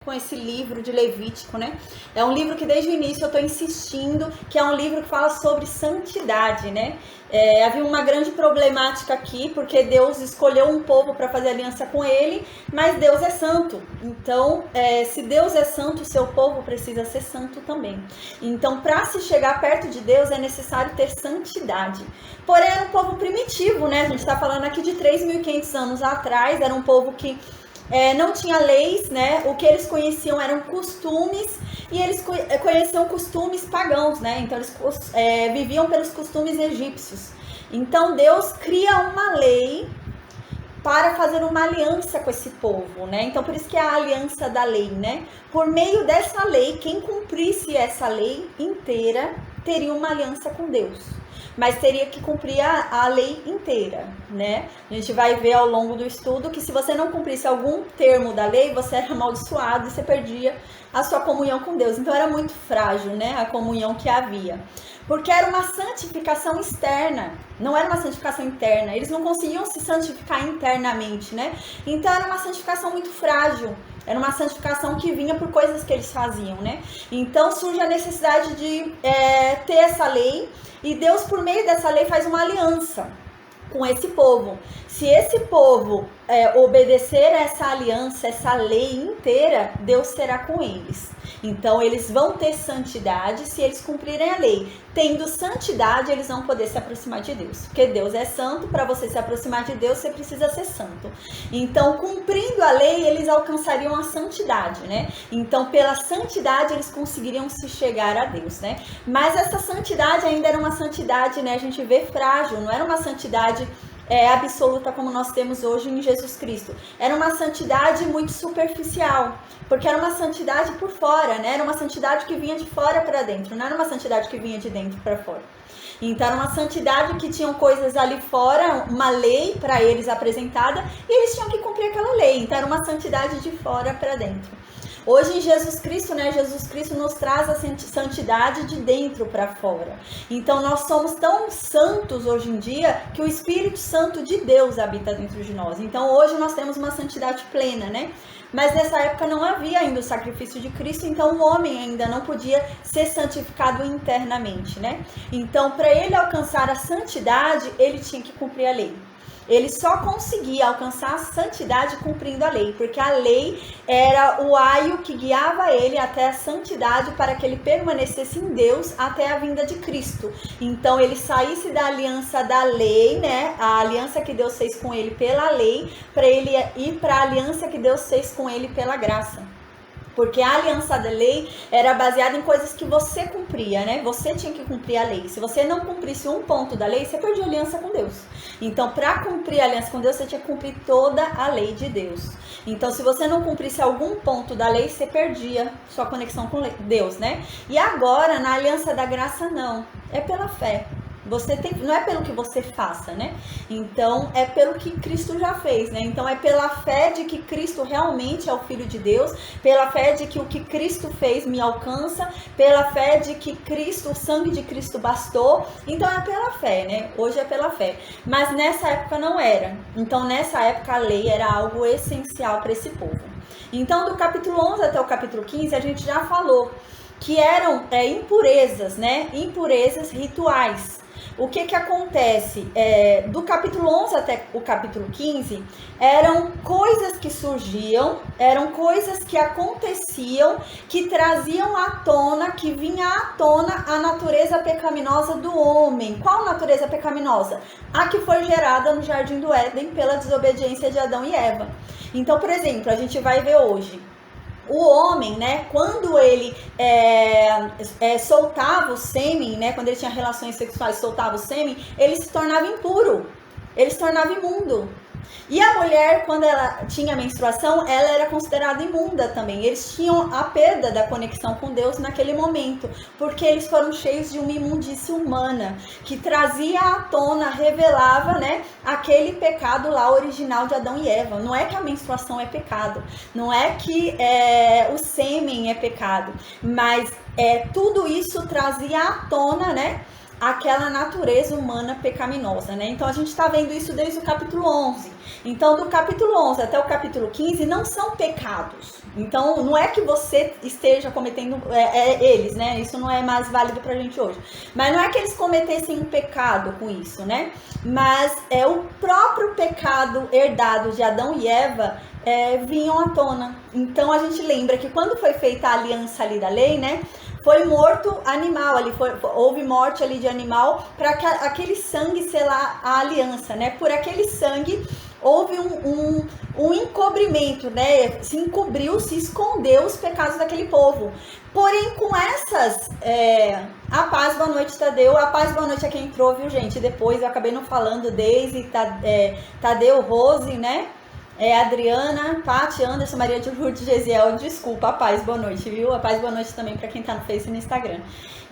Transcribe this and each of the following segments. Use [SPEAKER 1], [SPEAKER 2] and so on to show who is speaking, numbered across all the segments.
[SPEAKER 1] com esse livro de Levítico, né? É um livro que desde o início eu estou insistindo, que é um livro que fala sobre santidade, né? Havia uma grande problemática aqui, porque Deus escolheu um povo para fazer aliança com ele, mas Deus é santo. Então, se Deus é santo, o seu povo precisa ser santo também. Então, para se chegar perto de Deus, é necessário ter santidade. Porém, era um povo primitivo, né? A gente está falando aqui de 3.500 anos atrás, era um povo que não tinha leis, né? O que eles conheciam eram costumes, e eles conheciam costumes pagãos, né? Então eles viviam pelos costumes egípcios. Então Deus cria uma lei para fazer uma aliança com esse povo, né? Então por isso que é a aliança da lei, né? Por meio dessa lei, quem cumprisse essa lei inteira teria uma aliança com Deus. Mas teria que cumprir a lei inteira, né? A gente vai ver ao longo do estudo que se você não cumprisse algum termo da lei, você era amaldiçoado e você perdia a sua comunhão com Deus. Então era muito frágil, né? A comunhão que havia. Porque era uma santificação externa, não era uma santificação interna. Eles não conseguiam se santificar internamente, né? Então era uma santificação muito frágil. Era uma santificação que vinha por coisas que eles faziam, né? Então surge a necessidade de ter essa lei. E Deus, por meio dessa lei, faz uma aliança com esse povo. Se esse povo obedecer essa aliança, essa lei inteira, Deus será com eles. Então, eles vão ter santidade se eles cumprirem a lei. Tendo santidade, eles vão poder se aproximar de Deus. Porque Deus é santo, para você se aproximar de Deus, você precisa ser santo. Então, cumprindo a lei, eles alcançariam a santidade, né? Então, pela santidade, eles conseguiriam se chegar a Deus, né? Mas essa santidade ainda era uma santidade, né? A gente vê frágil, não era uma santidade absoluta como nós temos hoje em Jesus Cristo. Era uma santidade muito superficial, porque era uma santidade por fora, né? Era uma santidade que vinha de fora para dentro, não era uma santidade que vinha de dentro para fora. Então era uma santidade que tinham coisas ali fora, uma lei para eles apresentada, e eles tinham que cumprir aquela lei. Então era uma santidade de fora para dentro. Hoje em Jesus Cristo, né? Jesus Cristo nos traz a santidade de dentro para fora. Então nós somos tão santos hoje em dia que o Espírito Santo de Deus habita dentro de nós. Então hoje nós temos uma santidade plena, né? Mas nessa época não havia ainda o sacrifício de Cristo, então o homem ainda não podia ser santificado internamente, né? Então para ele alcançar a santidade, ele tinha que cumprir a lei. Ele só conseguia alcançar a santidade cumprindo a lei, porque a lei era o aio que guiava ele até a santidade para que ele permanecesse em Deus até a vinda de Cristo. Então ele saísse da aliança da lei, né? A aliança que Deus fez com ele pela lei, para ele ir para a aliança que Deus fez com ele pela graça. Porque a aliança da lei era baseada em coisas que você cumpria, né? Você tinha que cumprir a lei. Se você não cumprisse um ponto da lei, você perdia a aliança com Deus. Então, para cumprir a aliança com Deus, você tinha que cumprir toda a lei de Deus. Então, se você não cumprisse algum ponto da lei, você perdia sua conexão com Deus, né? E agora, na aliança da graça, não. É pela fé. Não é pelo que você faça, né? Então, é pelo que Cristo já fez, né? Então, é pela fé de que Cristo realmente é o Filho de Deus, pela fé de que o que Cristo fez me alcança, pela fé de que Cristo, o sangue de Cristo bastou. Então, é pela fé, né? Hoje é pela fé. Mas nessa época não era. Então, nessa época, a lei era algo essencial para esse povo. Então, do capítulo 11 até o capítulo 15, a gente já falou que eram impurezas, né? Impurezas rituais. O que acontece? Do capítulo 11 até o capítulo 15, eram coisas que surgiam, eram coisas que aconteciam, que traziam à tona, que vinha à tona a natureza pecaminosa do homem. Qual natureza pecaminosa? A que foi gerada no Jardim do Éden pela desobediência de Adão e Eva. Então, por exemplo, a gente vai ver hoje. O homem, né, quando ele soltava o sêmen, né, quando ele tinha relações sexuais, soltava o sêmen, ele se tornava impuro, ele se tornava imundo. E a mulher, quando ela tinha menstruação, ela era considerada imunda também. Eles tinham a perda da conexão com Deus naquele momento, porque eles foram cheios de uma imundície humana, que trazia à tona, revelava, né, aquele pecado lá original de Adão e Eva. Não é que a menstruação é pecado, não é que o sêmen é pecado, mas tudo isso trazia à tona, né, aquela natureza humana pecaminosa, né? Então a gente está vendo isso desde o capítulo 11. Então do capítulo 11 até o capítulo 15 não são pecados. Então não é que você esteja cometendo eles, né? Isso não é mais válido pra gente hoje. Mas não é que eles cometessem um pecado com isso, né? Mas é o próprio pecado herdado de Adão e Eva vinham à tona. Então a gente lembra que quando foi feita a aliança ali da lei, né? Foi morto animal, ali houve morte ali de animal para aquele sangue selar a aliança, né? Por aquele sangue houve um encobrimento, né? Se encobriu, se escondeu os pecados daquele povo. Porém, com essas, a paz, boa noite, Tadeu. A paz, boa noite a quem entrou, viu, gente? Depois eu acabei não falando, Deise, Tadeu, Rose, né? Adriana, Paty, Anderson, Maria de Lourdes, Gesiel, desculpa, a paz, boa noite, viu? A paz, boa noite também para quem tá no Face e no Instagram.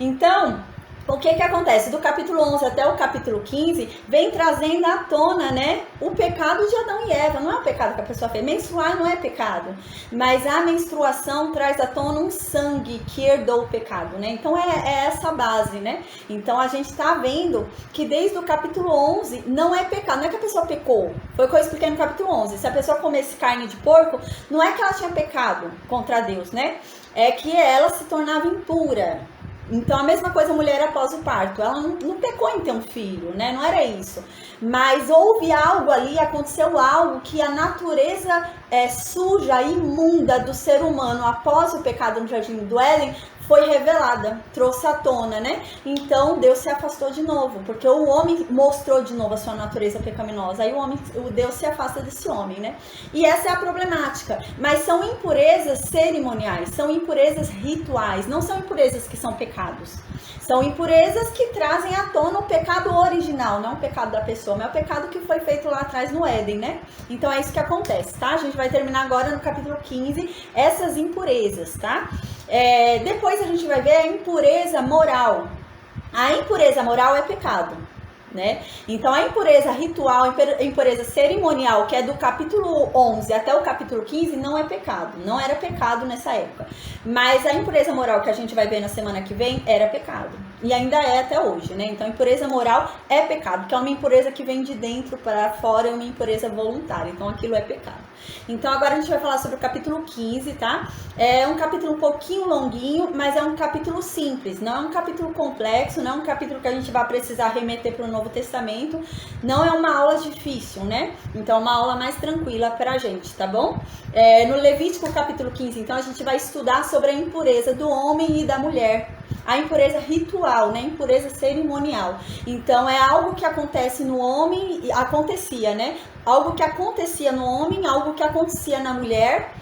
[SPEAKER 1] Então, o que acontece? Do capítulo 11 até o capítulo 15, vem trazendo à tona, né, o pecado de Adão e Eva. Não é o pecado que a pessoa fez. Menstruar não é pecado, mas a menstruação traz à tona um sangue que herdou o pecado, né? Então é essa base, né? Então a gente tá vendo que desde o capítulo 11 não é pecado, não é que a pessoa pecou. Foi o que eu expliquei no capítulo 11. Se a pessoa comesse carne de porco, não é que ela tinha pecado contra Deus, né? É que ela se tornava impura. Então, a mesma coisa a mulher após o parto. Ela não pecou em ter um filho, né? Não era isso. Mas houve algo ali, aconteceu algo que a natureza suja, imunda do ser humano após o pecado no Jardim do Éden foi revelada, trouxe à tona, né? Então, Deus se afastou de novo, porque o homem mostrou de novo a sua natureza pecaminosa. Aí o Deus se afasta desse homem, né? E essa é a problemática. Mas são impurezas cerimoniais, são impurezas rituais, não são impurezas que são pecados. São impurezas que trazem à tona o pecado original, não o pecado da pessoa, mas o pecado que foi feito lá atrás no Éden, né? Então é isso que acontece, tá? A gente vai terminar agora no capítulo 15, essas impurezas, tá? Depois a gente vai ver a impureza moral. A impureza moral é pecado, né? Então a impureza ritual, a impureza cerimonial, que é do capítulo 11 até o capítulo 15, não é pecado, não era pecado nessa época. Mas a impureza moral que a gente vai ver na semana que vem era pecado, e ainda é até hoje, né? Então a impureza moral é pecado, que é uma impureza que vem de dentro para fora, é uma impureza voluntária, então aquilo é pecado. Então agora a gente vai falar sobre o capítulo 15, tá? É um capítulo um pouquinho longuinho, mas é um capítulo simples, não é um capítulo complexo, não é um capítulo que a gente vai precisar remeter para o Novo Testamento, não é uma aula difícil, né? Então é uma aula mais tranquila pra gente, tá bom? No Levítico capítulo 15, então a gente vai estudar sobre a impureza do homem e da mulher, a impureza ritual, né? Impureza cerimonial. Então é algo que acontece no homem, acontecia, né? Algo que acontecia no homem, algo que acontecia na mulher,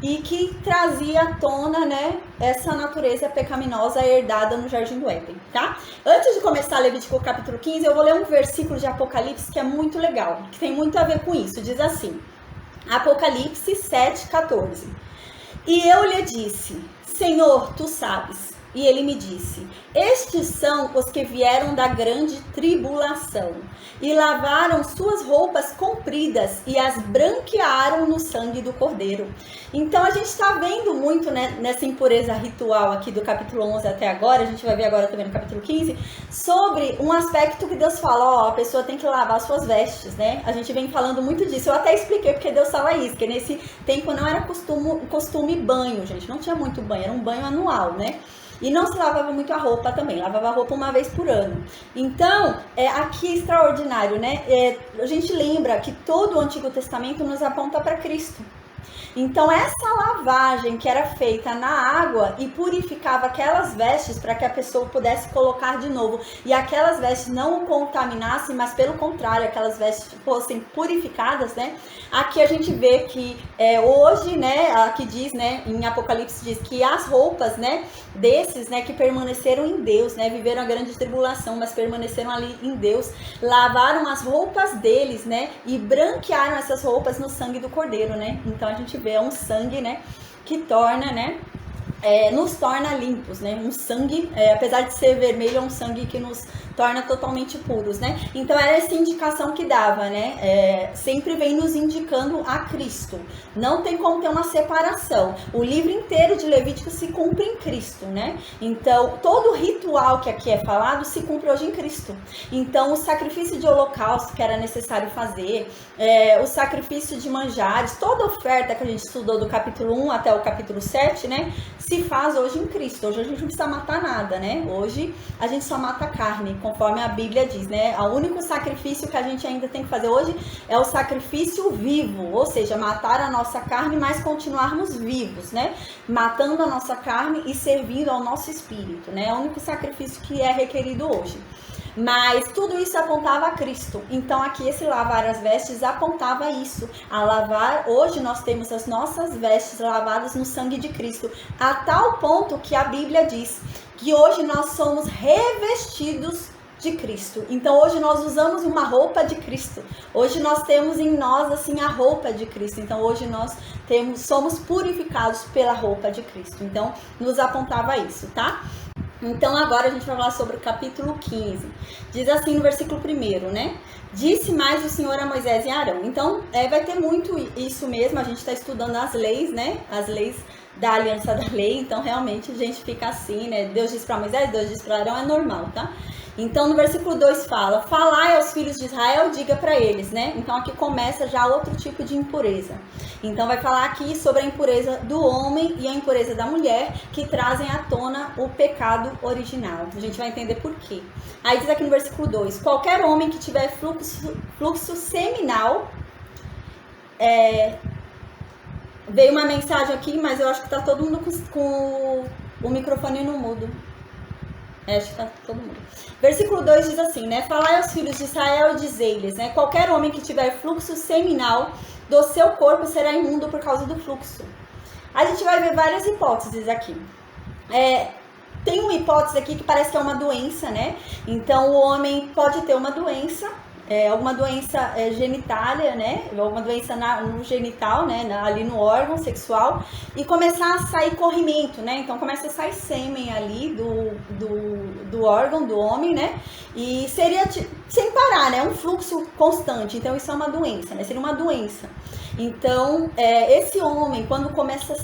[SPEAKER 1] e que trazia à tona, né, essa natureza pecaminosa herdada no Jardim do Éden, tá? Antes de começar Levítico capítulo 15, eu vou ler um versículo de Apocalipse que é muito legal, que tem muito a ver com isso. Diz assim, Apocalipse 7:14. E eu lhe disse, Senhor, tu sabes. E ele me disse, estes são os que vieram da grande tribulação e lavaram suas roupas compridas e as branquearam no sangue do Cordeiro. Então a gente está vendo muito, né, nessa impureza ritual aqui do capítulo 11 até agora, a gente vai ver agora também no capítulo 15, sobre um aspecto que Deus fala, a pessoa tem que lavar suas vestes, né? A gente vem falando muito disso, eu até expliquei porque Deus fala isso, que nesse tempo não era costume banho, gente, não tinha muito banho, era um banho anual, né? E não se lavava muito a roupa também, lavava a roupa uma vez por ano. Então, aqui é extraordinário, né? A gente lembra que todo o Antigo Testamento nos aponta para Cristo. Então, essa lavagem que era feita na água e purificava aquelas vestes para que a pessoa pudesse colocar de novo. E aquelas vestes não o contaminassem, mas pelo contrário, aquelas vestes fossem purificadas, né? Aqui a gente vê que hoje, né, aqui diz, né, em Apocalipse diz que as roupas, né, desses, né, que permaneceram em Deus, né, viveram a grande tribulação, mas permaneceram ali em Deus, lavaram as roupas deles, né, e branquearam essas roupas no sangue do Cordeiro, né? Então a gente vê um sangue, né, que torna, né, nos torna limpos, né? Um sangue, apesar de ser vermelho, é um sangue que nos torna totalmente puros, né? Então era essa indicação que dava, né? Sempre vem nos indicando a Cristo. Não tem como ter uma separação. O livro inteiro de Levítico se cumpre em Cristo, né? Então todo o ritual que aqui é falado se cumpre hoje em Cristo. Então o sacrifício de holocausto que era necessário fazer, o sacrifício de manjares, toda oferta que a gente estudou do capítulo 1 até o capítulo 7, né? Se faz hoje em Cristo. Hoje a gente não precisa matar nada, né? Hoje a gente só mata carne, conforme a Bíblia diz, né? O único sacrifício que a gente ainda tem que fazer hoje é o sacrifício vivo, ou seja, matar a nossa carne, mas continuarmos vivos, né? Matando a nossa carne e servindo ao nosso espírito, né? É o único sacrifício que é requerido hoje. Mas tudo isso apontava a Cristo. Então aqui esse lavar as vestes apontava isso. A lavar, hoje nós temos as nossas vestes lavadas no sangue de Cristo. A tal ponto que a Bíblia diz que hoje nós somos revestidos de Cristo. Então hoje nós usamos uma roupa de Cristo. Hoje nós temos em nós assim a roupa de Cristo. Então hoje nós somos purificados pela roupa de Cristo. Então nos apontava isso, tá? Então agora a gente vai falar sobre o capítulo 15. Diz assim no versículo 1, né? Disse mais o Senhor a Moisés e a Arão. Então vai ter muito isso mesmo, a gente está estudando as leis, né? As leis da aliança da lei, então realmente a gente fica assim, né? Deus diz para Moisés, Deus diz para Arão, é normal, tá? Então no versículo 2 fala, falai aos filhos de Israel, diga para eles, né? Então aqui começa já outro tipo de impureza. Então vai falar aqui sobre a impureza do homem e a impureza da mulher, que trazem à tona o pecado original. A gente vai entender por quê. Aí diz aqui no versículo 2, qualquer homem que tiver fluxo seminal, veio uma mensagem aqui, mas eu acho que tá todo mundo com o microfone no mudo. Acho que tá todo mundo. Versículo 2 diz assim, né? Falai aos filhos de Israel e dizei-lhes, né? Qualquer homem que tiver fluxo seminal do seu corpo será imundo por causa do fluxo. A gente vai ver várias hipóteses aqui. Tem uma hipótese aqui que parece que é uma doença, né? Então o homem pode ter uma doença, alguma doença genitália, né? Alguma doença no genital, né? Ali no órgão sexual, e começar a sair corrimento, né? Então começa a sair sêmen ali do órgão do homem, né? E seria sem parar, né? Um fluxo constante. Então isso é uma doença, né? Seria uma doença. Então, esse homem, quando começava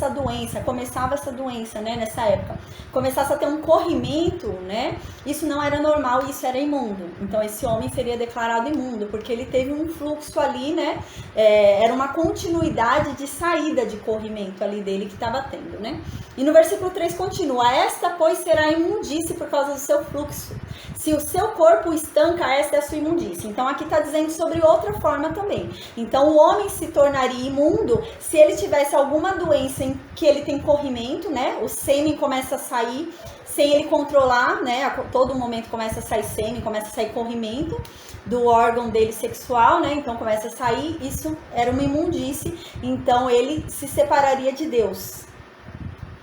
[SPEAKER 1] essa doença, né, nessa época, começasse a ter um corrimento, né, isso não era normal, isso era imundo. Então, esse homem seria declarado imundo, porque ele teve um fluxo ali, né, era uma continuidade de saída de corrimento ali dele que estava tendo, né. E no versículo 3 continua, esta, pois, será imundície por causa do seu fluxo. Se o seu corpo estanca, esta é a sua imundície. Então, aqui está dizendo sobre outra forma também. Então, o homem se tornaria imundo se ele tivesse alguma doença em que ele tem corrimento, né? O sêmen começa a sair sem ele controlar, né? A todo momento começa a sair sêmen, começa a sair corrimento do órgão dele sexual, né? Então começa a sair, isso era uma imundície, então ele se separaria de Deus.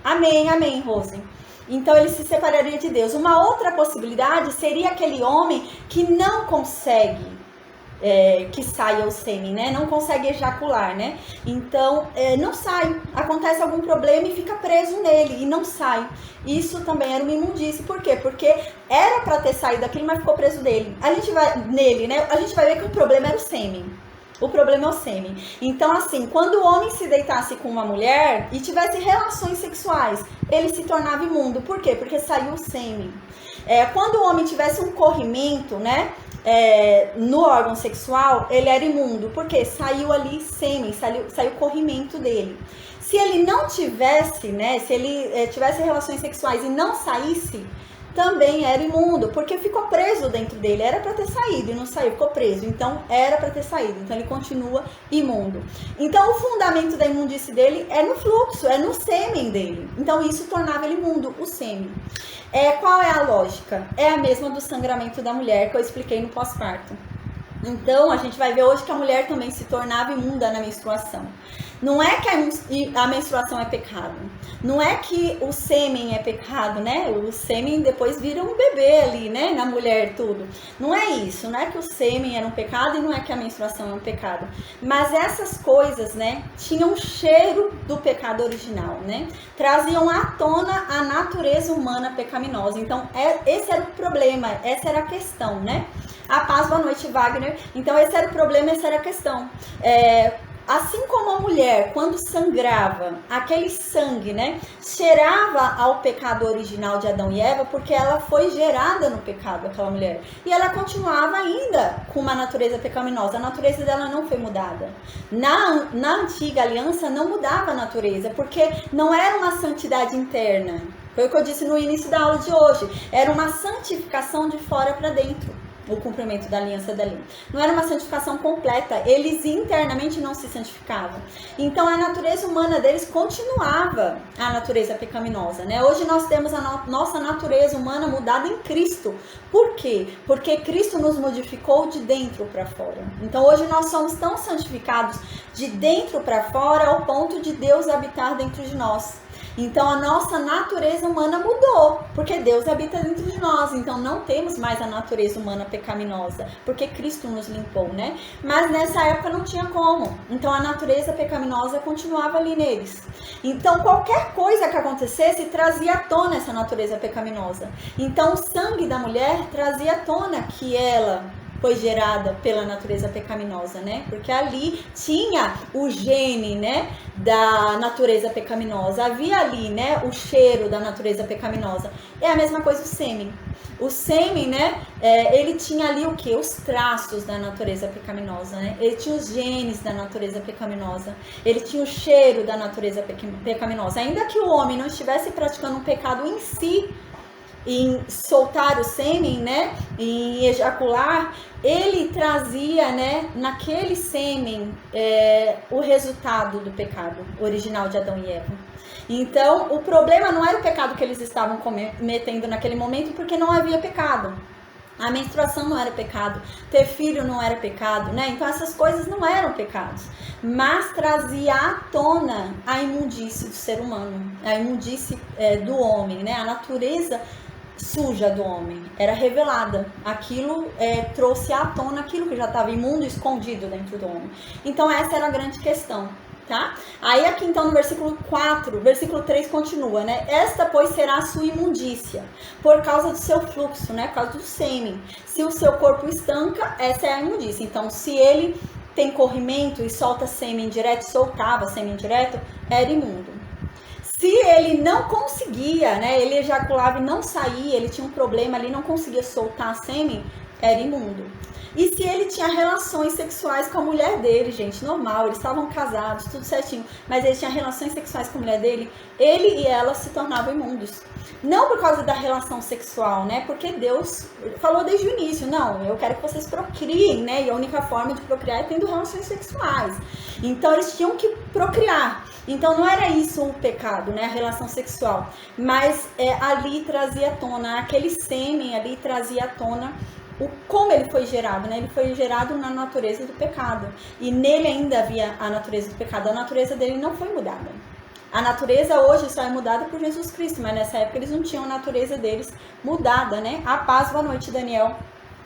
[SPEAKER 1] Amém, amém, Rose. Então ele se separaria de Deus. Uma outra possibilidade seria aquele homem que não consegue que saia o sêmen, né? Não consegue ejacular, né? Então, não sai. Acontece algum problema e fica preso nele e não sai. Isso também era uma imundície. Por quê? Porque era para ter saído daquilo, mas ficou preso nele. A gente vai ver que o problema era o sêmen. O problema é o sêmen. Então, assim, quando o homem se deitasse com uma mulher e tivesse relações sexuais, ele se tornava imundo. Por quê? Porque saiu o sêmen. Quando o homem tivesse um corrimento, né? No órgão sexual, ele era imundo, porque saiu ali sêmen, saiu corrimento dele. Se ele não tivesse, né, se ele tivesse relações sexuais e não saísse, também era imundo, porque ficou preso dentro dele, era para ter saído e não saiu, ficou preso, então era para ter saído, então ele continua imundo. Então o fundamento da imundície dele é no fluxo, é no sêmen dele, então isso tornava ele imundo, o sêmen. Qual é a lógica? É a mesma do sangramento da mulher que eu expliquei no pós-parto. Então a gente vai ver hoje que a mulher também se tornava imunda na menstruação. Não é que a menstruação é pecado. Não é que o sêmen é pecado, né? O sêmen depois vira um bebê ali, né? Na mulher, tudo. Não é isso. Não é que o sêmen era um pecado e não é que a menstruação é um pecado. Mas essas coisas, né? Tinham um cheiro do pecado original, né? Traziam à tona a natureza humana pecaminosa. Então, esse era o problema. Essa era a questão, né? A paz, boa noite, Wagner. Então, esse era o problema, essa era a questão. Assim como a mulher, quando sangrava, aquele sangue, né, cheirava ao pecado original de Adão e Eva, porque ela foi gerada no pecado, aquela mulher. E ela continuava ainda com uma natureza pecaminosa. A natureza dela não foi mudada. Na antiga aliança não mudava a natureza, porque não era uma santidade interna. Foi o que eu disse no início da aula de hoje. Era uma santificação de fora para dentro. O cumprimento da aliança da lei. Não era uma santificação completa, eles internamente não se santificavam. Então a natureza humana deles continuava a natureza pecaminosa, né? Hoje nós temos a nossa natureza humana mudada em Cristo. Por quê? Porque Cristo nos modificou de dentro para fora. Então hoje nós somos tão santificados de dentro para fora ao ponto de Deus habitar dentro de nós. Então a nossa natureza humana mudou, porque Deus habita dentro de nós. Então não temos mais a natureza humana pecaminosa, porque Cristo nos limpou, né? Mas nessa época não tinha como. Então a natureza pecaminosa continuava ali neles. Então qualquer coisa que acontecesse trazia à tona essa natureza pecaminosa. Então o sangue da mulher trazia à tona que ela foi gerada pela natureza pecaminosa, né? Porque ali tinha o gene, né, da natureza pecaminosa. Havia ali, né, o cheiro da natureza pecaminosa. É a mesma coisa o sêmen. O sêmen, né, ele tinha ali o quê? Os traços da natureza pecaminosa, né? Ele tinha os genes da natureza pecaminosa. Ele tinha o cheiro da natureza pecaminosa. Ainda que o homem não estivesse praticando um pecado em si, em soltar o sêmen, né, em ejacular, ele trazia, né, naquele sêmen o resultado do pecado original de Adão e Eva. Então, o problema não era o pecado que eles estavam cometendo naquele momento, porque não havia pecado. A menstruação não era pecado, ter filho não era pecado, né? Então essas coisas não eram pecados, mas trazia à tona a imundície do ser humano, a imundície do homem, né? A natureza suja do homem era revelada. Aquilo trouxe à tona aquilo que já estava imundo e escondido dentro do homem. Então essa era a grande questão. Tá? Aí aqui então no versículo 4, versículo 3 continua, né? Esta, pois, será a sua imundícia, por causa do seu fluxo, né? Por causa do sêmen. Se o seu corpo estanca, essa é a imundícia. Então, se ele tem corrimento e solta sêmen direto, soltava sêmen direto, era imundo. Se ele não conseguia, né? Ele ejaculava e não saía, ele tinha um problema ali, não conseguia soltar sêmen, era imundo. E se ele tinha relações sexuais com a mulher dele, gente, normal, eles estavam casados, tudo certinho, mas ele tinha relações sexuais com a mulher dele, ele e ela se tornavam imundos. Não por causa da relação sexual, né? Porque Deus falou desde o início, não, eu quero que vocês procriem, né? E a única forma de procriar é tendo relações sexuais. Então eles tinham que procriar. Então não era isso o pecado, né? A relação sexual. Mas ali trazia à tona, aquele sêmen ali trazia à tona como ele foi gerado, né? Ele foi gerado na natureza do pecado. E nele ainda havia a natureza do pecado. A natureza dele não foi mudada. A natureza hoje só é mudada por Jesus Cristo, mas nessa época eles não tinham a natureza deles mudada, né? A paz, boa noite, Daniel.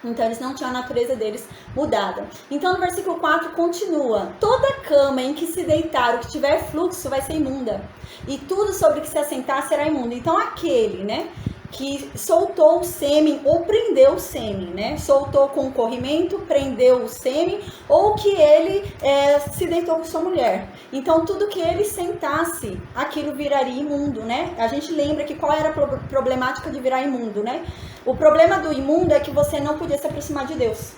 [SPEAKER 1] Então eles não tinham a natureza deles mudada. Então no versículo 4 continua: toda cama em que se deitar o que tiver fluxo vai ser imunda, e tudo sobre que se assentar será imundo. Então aquele, né, que soltou o sêmen ou prendeu o sêmen, né? Soltou com o corrimento, prendeu o sêmen, ou que ele se deitou com sua mulher. Então, tudo que ele sentasse, aquilo viraria imundo, né? A gente lembra que qual era a problemática de virar imundo, né? O problema do imundo é que você não podia se aproximar de Deus.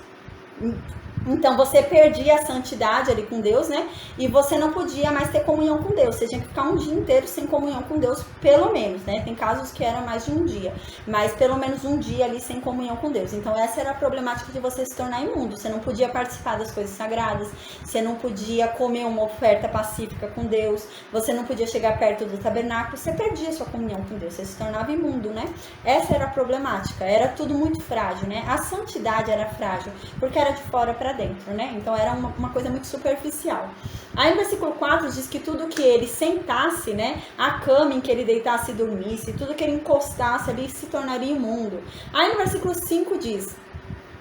[SPEAKER 1] Então você perdia a santidade ali com Deus, né? E você não podia mais ter comunhão com Deus. Você tinha que ficar um dia inteiro sem comunhão com Deus, pelo menos, né? Tem casos que era mais de um dia, mas pelo menos um dia ali sem comunhão com Deus. Então essa era a problemática de você se tornar imundo. Você não podia participar das coisas sagradas, você não podia comer uma oferta pacífica com Deus, você não podia chegar perto do tabernáculo, você perdia sua comunhão com Deus, você se tornava imundo, né? Essa era a problemática, era tudo muito frágil, né? A santidade era frágil, porque era de fora para dentro, né? Então era uma coisa muito superficial. Aí no versículo 4 diz que tudo que ele sentasse, né, a cama em que ele deitasse e dormisse, tudo que ele encostasse ali se tornaria imundo. Aí no versículo 5 diz: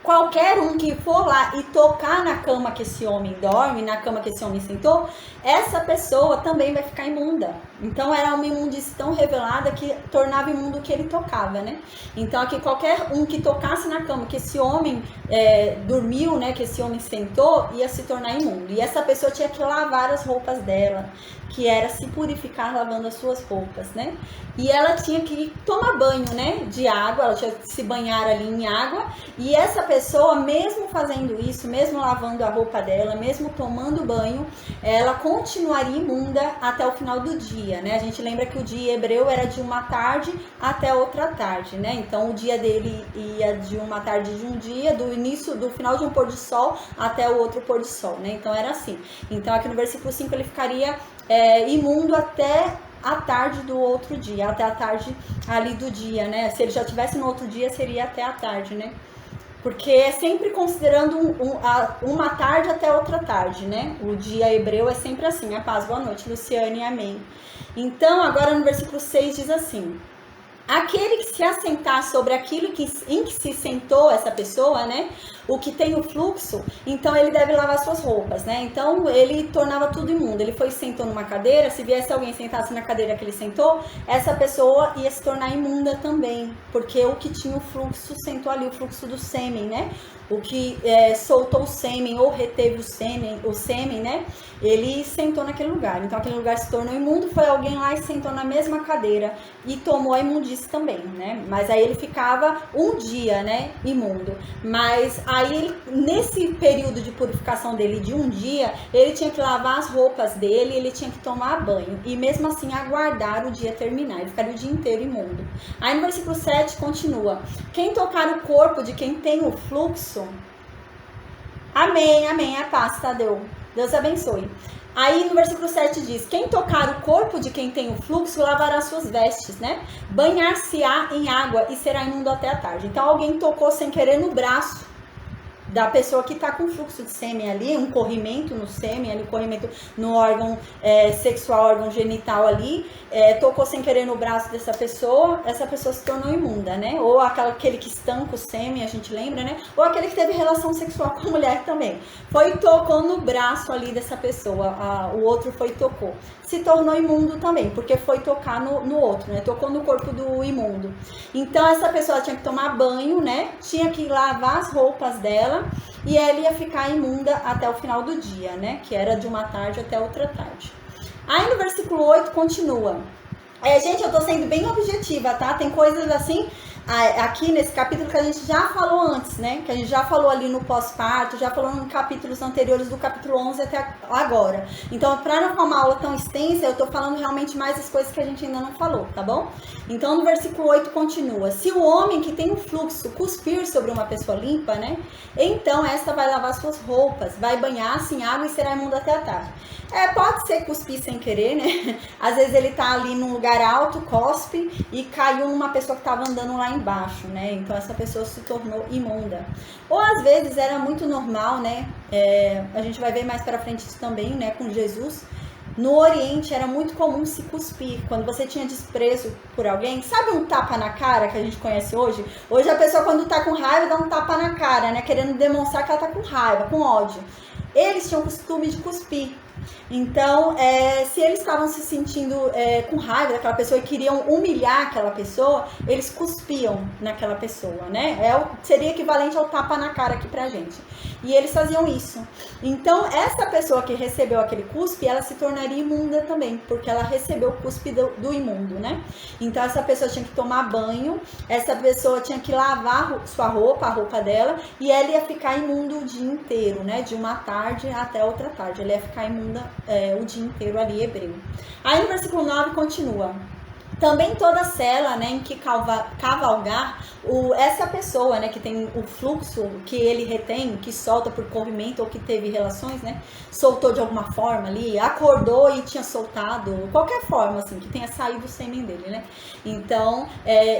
[SPEAKER 1] qualquer um que for lá e tocar na cama que esse homem dorme, na cama que esse homem sentou, essa pessoa também vai ficar imunda. Então era uma imundície tão revelada que tornava imundo o que ele tocava, né? Então aqui qualquer um que tocasse na cama que esse homem dormiu, né, que esse homem sentou, ia se tornar imundo. E essa pessoa tinha que lavar as roupas dela, que era se purificar lavando as suas roupas, né? E ela tinha que tomar banho, né, de água, ela tinha que se banhar ali em água. E essa pessoa, mesmo fazendo isso, mesmo lavando a roupa dela, mesmo tomando banho, ela continuaria imunda até o final do dia, né? A gente lembra que o dia hebreu era de uma tarde até outra tarde, né? Então o dia dele ia de uma tarde de um dia, do final de um pôr do sol até o outro pôr do sol, né? Então era assim. Então aqui no versículo 5 ele ficaria imundo até a tarde do outro dia, até a tarde ali do dia, né? Se ele já tivesse no outro dia, seria até a tarde, né? Porque é sempre considerando uma tarde até outra tarde, né? O dia hebreu é sempre assim. A paz, boa noite, Luciane, amém. Então, agora no versículo 6 diz assim: aquele que se assentar sobre aquilo em que se sentou essa pessoa, né? O que tem o fluxo, então ele deve lavar suas roupas, né? Então ele tornava tudo imundo. Ele foi e sentou numa cadeira, se viesse alguém sentasse na cadeira que ele sentou, essa pessoa ia se tornar imunda também, porque o que tinha o fluxo sentou ali, o fluxo do sêmen, né? O que soltou o sêmen ou reteve o sêmen, né? Ele sentou naquele lugar. Então aquele lugar se tornou imundo, foi alguém lá e sentou na mesma cadeira e tomou a imundície também, né? Mas aí ele ficava um dia, né, imundo. Mas aí nesse período de purificação dele de um dia, ele tinha que lavar as roupas dele, ele tinha que tomar banho e mesmo assim aguardar o dia terminar. Ele ficaria o dia inteiro imundo. Aí no versículo 7 continua: quem tocar o corpo de quem tem o fluxo, amém, amém, a paz, Tadeu, Deus abençoe. Aí no versículo 7 diz: quem tocar o corpo de quem tem o fluxo lavará suas vestes, né? Banhar-se-á em água e será imundo até a tarde. Então alguém tocou sem querer no braço da pessoa que está com fluxo de sêmen ali, um corrimento no sêmen, ali, um corrimento no órgão sexual, órgão genital ali, tocou sem querer no braço dessa pessoa, essa pessoa se tornou imunda, né? Ou aquele que estanca o sêmen, a gente lembra, né? Ou aquele que teve relação sexual com a mulher também. Foi e tocou no braço ali dessa pessoa, o outro foi e tocou. Se tornou imundo também, porque foi tocar no outro, né? Tocou no corpo do imundo. Então essa pessoa tinha que tomar banho, né? Tinha que lavar as roupas dela e ela ia ficar imunda até o final do dia, né? Que era de uma tarde até outra tarde. Aí no versículo 8 continua. Gente, eu tô sendo bem objetiva, tá? Tem coisas assim aqui nesse capítulo que a gente já falou antes, né? Que a gente já falou ali no pós-parto, já falou em capítulos anteriores, do capítulo 11 até agora. Então, para não ficar uma aula tão extensa, eu tô falando realmente mais as coisas que a gente ainda não falou, tá bom? Então, no versículo 8 continua: se o homem que tem um fluxo cuspir sobre uma pessoa limpa, né? Então, esta vai lavar suas roupas, vai banhar-se em água e será imunda até a tarde. Pode ser cuspir sem querer, né? Às vezes ele tá ali num lugar alto, cospe e caiu numa pessoa que tava andando lá embaixo, né? Então essa pessoa se tornou imunda. Ou às vezes era muito normal, né? A gente vai ver mais pra frente isso também, né? Com Jesus. No Oriente era muito comum se cuspir. Quando você tinha desprezo por alguém, sabe um tapa na cara que a gente conhece hoje? Hoje a pessoa, quando tá com raiva, dá um tapa na cara, né? Querendo demonstrar que ela tá com raiva, com ódio. Eles tinham o costume de cuspir. Então, se eles estavam se sentindo com raiva daquela pessoa e queriam humilhar aquela pessoa, eles cuspiam naquela pessoa, né? Seria equivalente ao tapa na cara aqui pra gente. E eles faziam isso. Então, essa pessoa que recebeu aquele cuspe, ela se tornaria imunda também, porque ela recebeu o cuspe do imundo, né? Então, essa pessoa tinha que tomar banho, essa pessoa tinha que lavar sua roupa, a roupa dela, e ela ia ficar imunda o dia inteiro, né? De uma tarde até outra tarde. Ela ia ficar imunda o dia inteiro ali, hebreu. Aí no versículo 9 continua: Também toda cela, né, em que cavalgar, essa pessoa, né, que tem o fluxo que ele retém, que solta por corrimento ou que teve relações, né, soltou de alguma forma ali, acordou e tinha soltado, qualquer forma, assim, que tenha saído o sêmen dele, né. Então,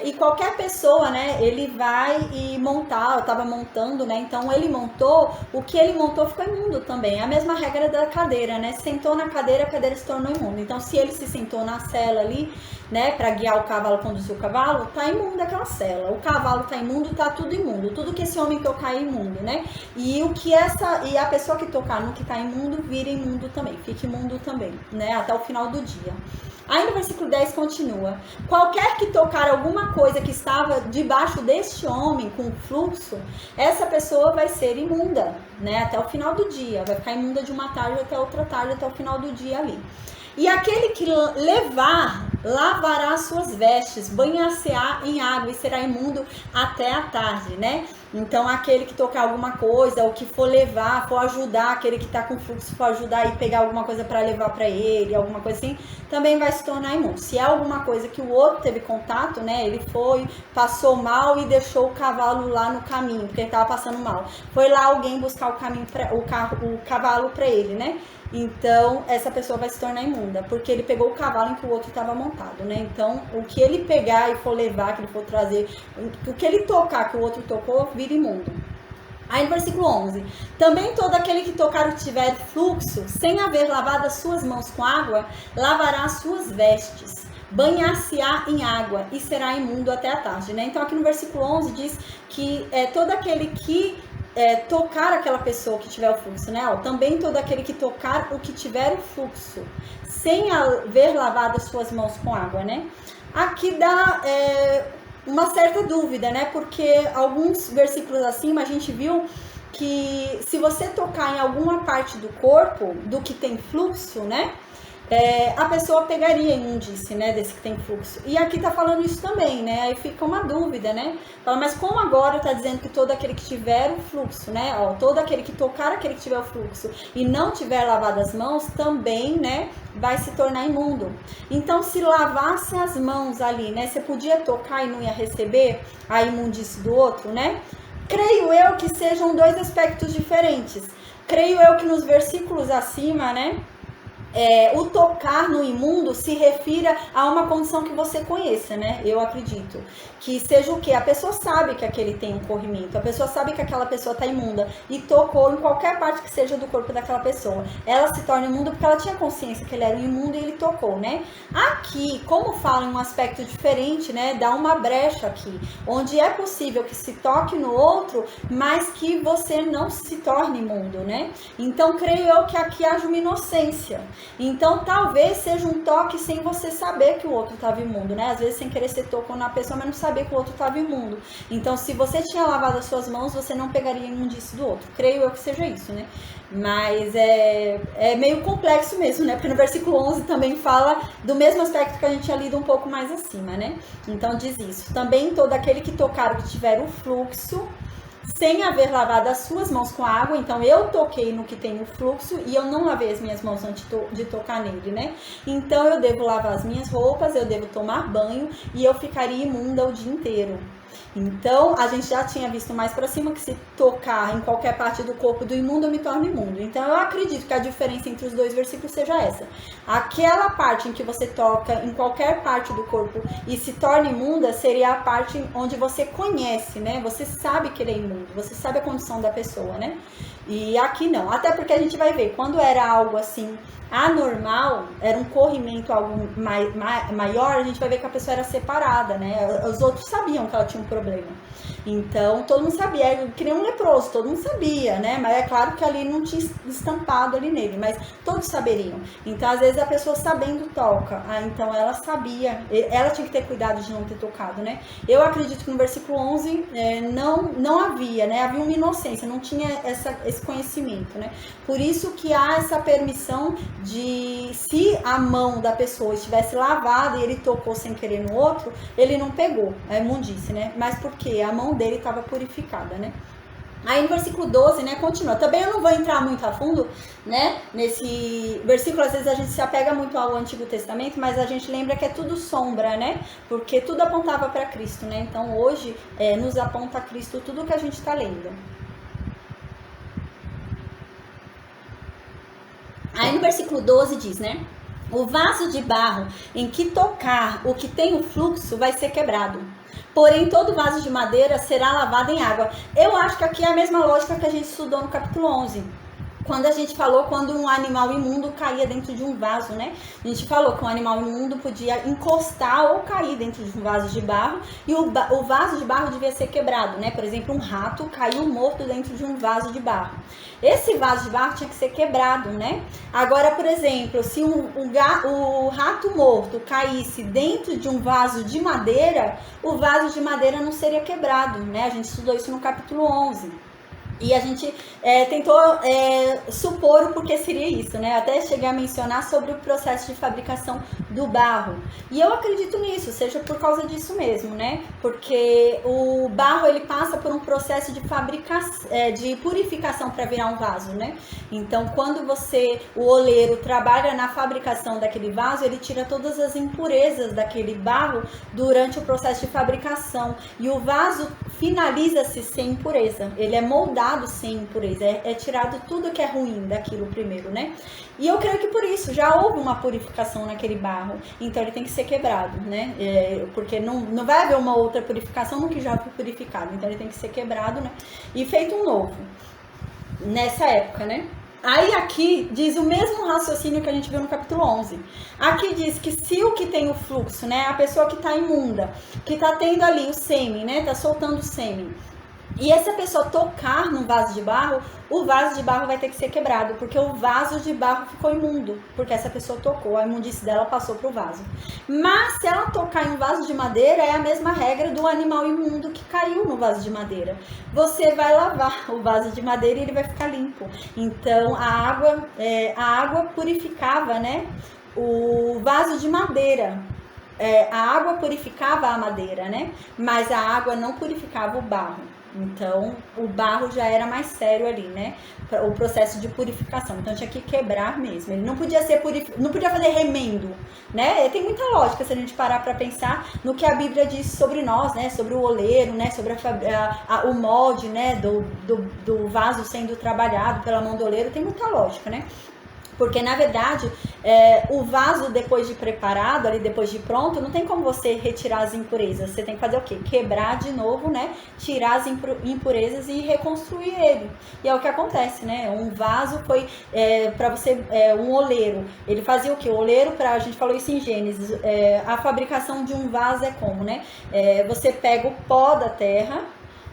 [SPEAKER 1] e qualquer pessoa, né, ele vai e montar, eu tava montando, né, então ele montou, o que ele montou ficou imundo também. A mesma regra da cadeira, né, sentou na cadeira, a cadeira se tornou imunda. Então, se ele se sentou na cela ali, né, para guiar o cavalo, conduzir o cavalo, tá imunda aquela cela. O cavalo tá imundo, tá tudo imundo. Tudo que esse homem tocar é imundo, né? E a pessoa que tocar no que tá imundo, vira imundo também, fica imundo também, né, até o final do dia. Aí no versículo 10 continua: qualquer que tocar alguma coisa que estava debaixo deste homem com fluxo, essa pessoa vai ser imunda, né, até o final do dia, vai ficar imunda de uma tarde até outra tarde, até o final do dia ali. E aquele que levar, lavará as suas vestes, banhar-se-á em água e será imundo até a tarde, né? Então, aquele que tocar alguma coisa, ou que for levar, for ajudar, aquele que tá com fluxo, for ajudar e pegar alguma coisa para levar para ele, alguma coisa assim, também vai se tornar imundo. Se é alguma coisa que o outro teve contato, né? Ele foi, passou mal e deixou o cavalo lá no caminho, porque ele tava passando mal. Foi lá alguém buscar o cavalo para ele, né? Então, essa pessoa vai se tornar imunda, porque ele pegou o cavalo em que o outro estava montado, né? Então, o que ele pegar e for levar, que ele for trazer, o que ele tocar, que o outro tocou, vira imundo. Aí no versículo 11, também todo aquele que tocar ou tiver fluxo, sem haver lavado as suas mãos com água, lavará as suas vestes, banhar-se-á em água e será imundo até a tarde, né? Então, aqui no versículo 11 diz que todo aquele que tocar aquela pessoa que tiver o fluxo, né? Ó, também todo aquele que tocar o que tiver o fluxo, sem haver lavado as suas mãos com água, né? Aqui dá uma certa dúvida, né? Porque alguns versículos acima a gente viu que se você tocar em alguma parte do corpo do que tem fluxo, né? A pessoa pegaria imundície, né, desse que tem fluxo. E aqui tá falando isso também, né? Aí fica uma dúvida, né? Fala, mas como agora tá dizendo que todo aquele que tiver o fluxo, né? Ó, todo aquele que tocar aquele que tiver o fluxo e não tiver lavado as mãos, também, né, vai se tornar imundo. Então, se lavasse as mãos ali, né, você podia tocar e não ia receber a imundície do outro, né? Creio eu que sejam dois aspectos diferentes. Creio eu que nos versículos acima, né, o tocar no imundo se refira a uma condição que você conheça, né? Eu acredito. Que seja o quê? A pessoa sabe que aquele tem um corrimento, a pessoa sabe que aquela pessoa tá imunda e tocou em qualquer parte que seja do corpo daquela pessoa. Ela se torna imunda porque ela tinha consciência que ele era um imundo e ele tocou, né? Aqui, como fala em um aspecto diferente, né? Dá uma brecha aqui, onde é possível que se toque no outro, mas que você não se torne imundo, né? Então, creio eu que aqui haja uma inocência. Então, talvez seja um toque sem você saber que o outro estava imundo, né? Às vezes, sem querer, você tocou na pessoa, mas não sabia que o outro estava imundo. Então, se você tinha lavado as suas mãos, você não pegaria a imundície do outro. Creio eu que seja isso, né? Mas é meio complexo mesmo, né? Porque no versículo 11 também fala do mesmo aspecto que a gente tinha lido um pouco mais acima, né? Então, diz isso. Também todo aquele que tocar o que tiver o fluxo, sem haver lavado as suas mãos com água. Então eu toquei no que tem o fluxo e eu não lavei as minhas mãos antes de tocar nele, né? Então eu devo lavar as minhas roupas, eu devo tomar banho e eu ficaria imunda o dia inteiro. Então, a gente já tinha visto mais pra cima que se tocar em qualquer parte do corpo do imundo, eu me torno imundo. Então, eu acredito que a diferença entre os dois versículos seja essa. Aquela parte em que você toca em qualquer parte do corpo e se torna imunda, seria a parte onde você conhece, né? Você sabe que ele é imundo, você sabe a condição da pessoa, né? E aqui não. Até porque a gente vai ver, quando era algo assim anormal, era um corrimento algo maior, a gente vai ver que a pessoa era separada, né? Os outros sabiam que ela tinha um problema. Então, todo mundo sabia, que nem um leproso, todo mundo sabia, né? Mas é claro que ali não tinha estampado ali nele, mas todos saberiam. Então, às vezes, a pessoa sabendo toca. Então, ela sabia, ela tinha que ter cuidado de não ter tocado, né? Eu acredito que no versículo 11 não havia, né? Havia uma inocência, não tinha esse conhecimento, né? Por isso que há essa permissão de, se a mão da pessoa estivesse lavada e ele tocou sem querer no outro, ele não pegou a imundície, né? Mas porque a mão dele estava purificada, né? Aí no versículo 12, né, continua. Também eu não vou entrar muito a fundo, né, nesse versículo. Às vezes a gente se apega muito ao Antigo Testamento, mas a gente lembra que é tudo sombra, né, porque tudo apontava para Cristo, né. Então hoje nos aponta a Cristo tudo que a gente está lendo. Aí no versículo 12 diz, né, o vaso de barro em que tocar o que tem o fluxo vai ser quebrado. Porém, todo vaso de madeira será lavado em água. Eu acho que aqui é a mesma lógica que a gente estudou no capítulo 11. Quando a gente falou quando um animal imundo caía dentro de um vaso, né? A gente falou que um animal imundo podia encostar ou cair dentro de um vaso de barro e o vaso de barro devia ser quebrado, né? Por exemplo, um rato caiu morto dentro de um vaso de barro. Esse vaso de barro tinha que ser quebrado, né? Agora, por exemplo, se o rato morto caísse dentro de um vaso de madeira, o vaso de madeira não seria quebrado, né? A gente estudou isso no capítulo 11. E a gente tentou supor o porquê seria isso, né? Até cheguei a mencionar sobre o processo de fabricação do barro. E eu acredito nisso, seja por causa disso mesmo, né? Porque o barro, ele passa por um processo de fabricação, de purificação para virar um vaso, né? Então, quando o oleiro trabalha na fabricação daquele vaso, ele tira todas as impurezas daquele barro durante o processo de fabricação. E o vaso finaliza-se sem impureza, ele é moldado sem impureza, é tirado tudo que é ruim daquilo primeiro, né? E eu creio que por isso já houve uma purificação naquele barro, então ele tem que ser quebrado, né? Porque não vai haver uma outra purificação no que já foi purificado, então ele tem que ser quebrado, né? E feito um novo, nessa época, né? Aí aqui diz o mesmo raciocínio que a gente viu no capítulo 11. Aqui diz que se o que tem o fluxo, né, a pessoa que está imunda, que está tendo ali o sêmen, né, está soltando o sêmen, e essa pessoa tocar no vaso de barro, o vaso de barro vai ter que ser quebrado, porque o vaso de barro ficou imundo, porque essa pessoa tocou, a imundice dela passou para o vaso. Mas se ela tocar em um vaso de madeira, é a mesma regra do animal imundo que caiu no vaso de madeira. Você vai lavar o vaso de madeira e ele vai ficar limpo. Então a água purificava, né, o vaso de madeira. A água purificava a madeira, né? Mas a água não purificava o barro. Então, o barro já era mais sério ali, né? O processo de purificação. Então, tinha que quebrar mesmo. Ele não podia não podia fazer remendo, né? Tem muita lógica se a gente parar para pensar no que a Bíblia diz sobre nós, né? Sobre o oleiro, né? Sobre o molde, né? Do vaso sendo trabalhado pela mão do oleiro. Tem muita lógica, né? Porque, na verdade, o vaso, depois de preparado, ali depois de pronto, não tem como você retirar as impurezas. Você tem que fazer o quê? Quebrar de novo, né? Tirar as impurezas e reconstruir ele. E é o que acontece, né? Um vaso foi, para você, um oleiro. Ele fazia o quê? O oleiro, a gente falou isso em Gênesis, a fabricação de um vaso é como, né? Você pega o pó da terra.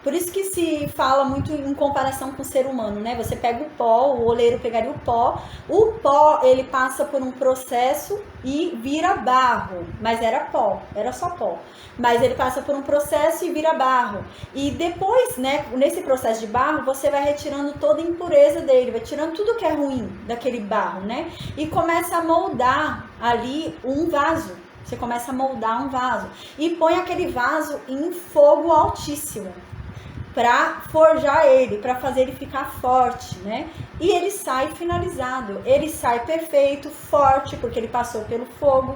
[SPEAKER 1] Por isso que se fala muito em comparação com o ser humano, né? Você pega o pó, o oleiro pegaria o pó, ele passa por um processo e vira barro, mas era pó, era só pó. Mas ele passa por um processo e vira barro. E depois, né, nesse processo de barro, você vai retirando toda a impureza dele, vai tirando tudo que é ruim daquele barro, né? E começa a moldar ali um vaso. Você começa a moldar um vaso e põe aquele vaso em fogo altíssimo, para forjar ele, para fazer ele ficar forte, né? E ele sai finalizado, ele sai perfeito, forte, porque ele passou pelo fogo,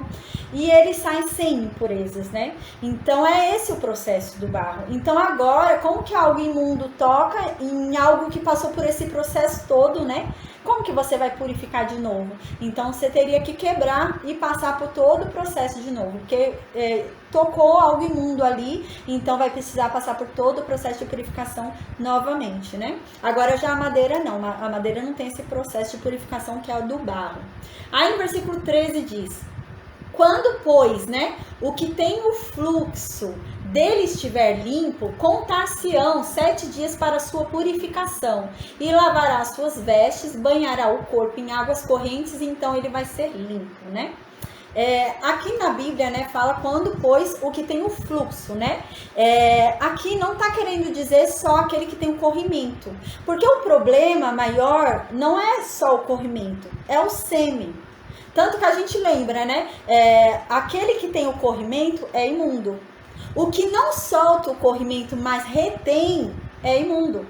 [SPEAKER 1] e ele sai sem impurezas, né? Então é esse o processo do barro. Então agora, como que algo imundo toca em algo que passou por esse processo todo, né? Como que você vai purificar de novo? Então você teria que quebrar e passar por todo o processo de novo, porque tocou algo imundo ali, então vai precisar passar por todo o processo de purificação novamente, né? Agora já a madeira não, a madeira não tem esse processo de purificação que é o do barro. Aí no versículo 13 diz: quando, pois, né, o que tem o fluxo dele estiver limpo, contar-se-ão 7 dias para sua purificação, e lavará as suas vestes, banhará o corpo em águas correntes, e então ele vai ser limpo, né? Aqui na Bíblia, né, fala quando, pois, o que tem o fluxo, né? Aqui não está querendo dizer só aquele que tem o corrimento, porque o problema maior não é só o corrimento, é o sêmen. Tanto que a gente lembra, né? Aquele que tem o corrimento é imundo. O que não solta o corrimento, mas retém, é imundo.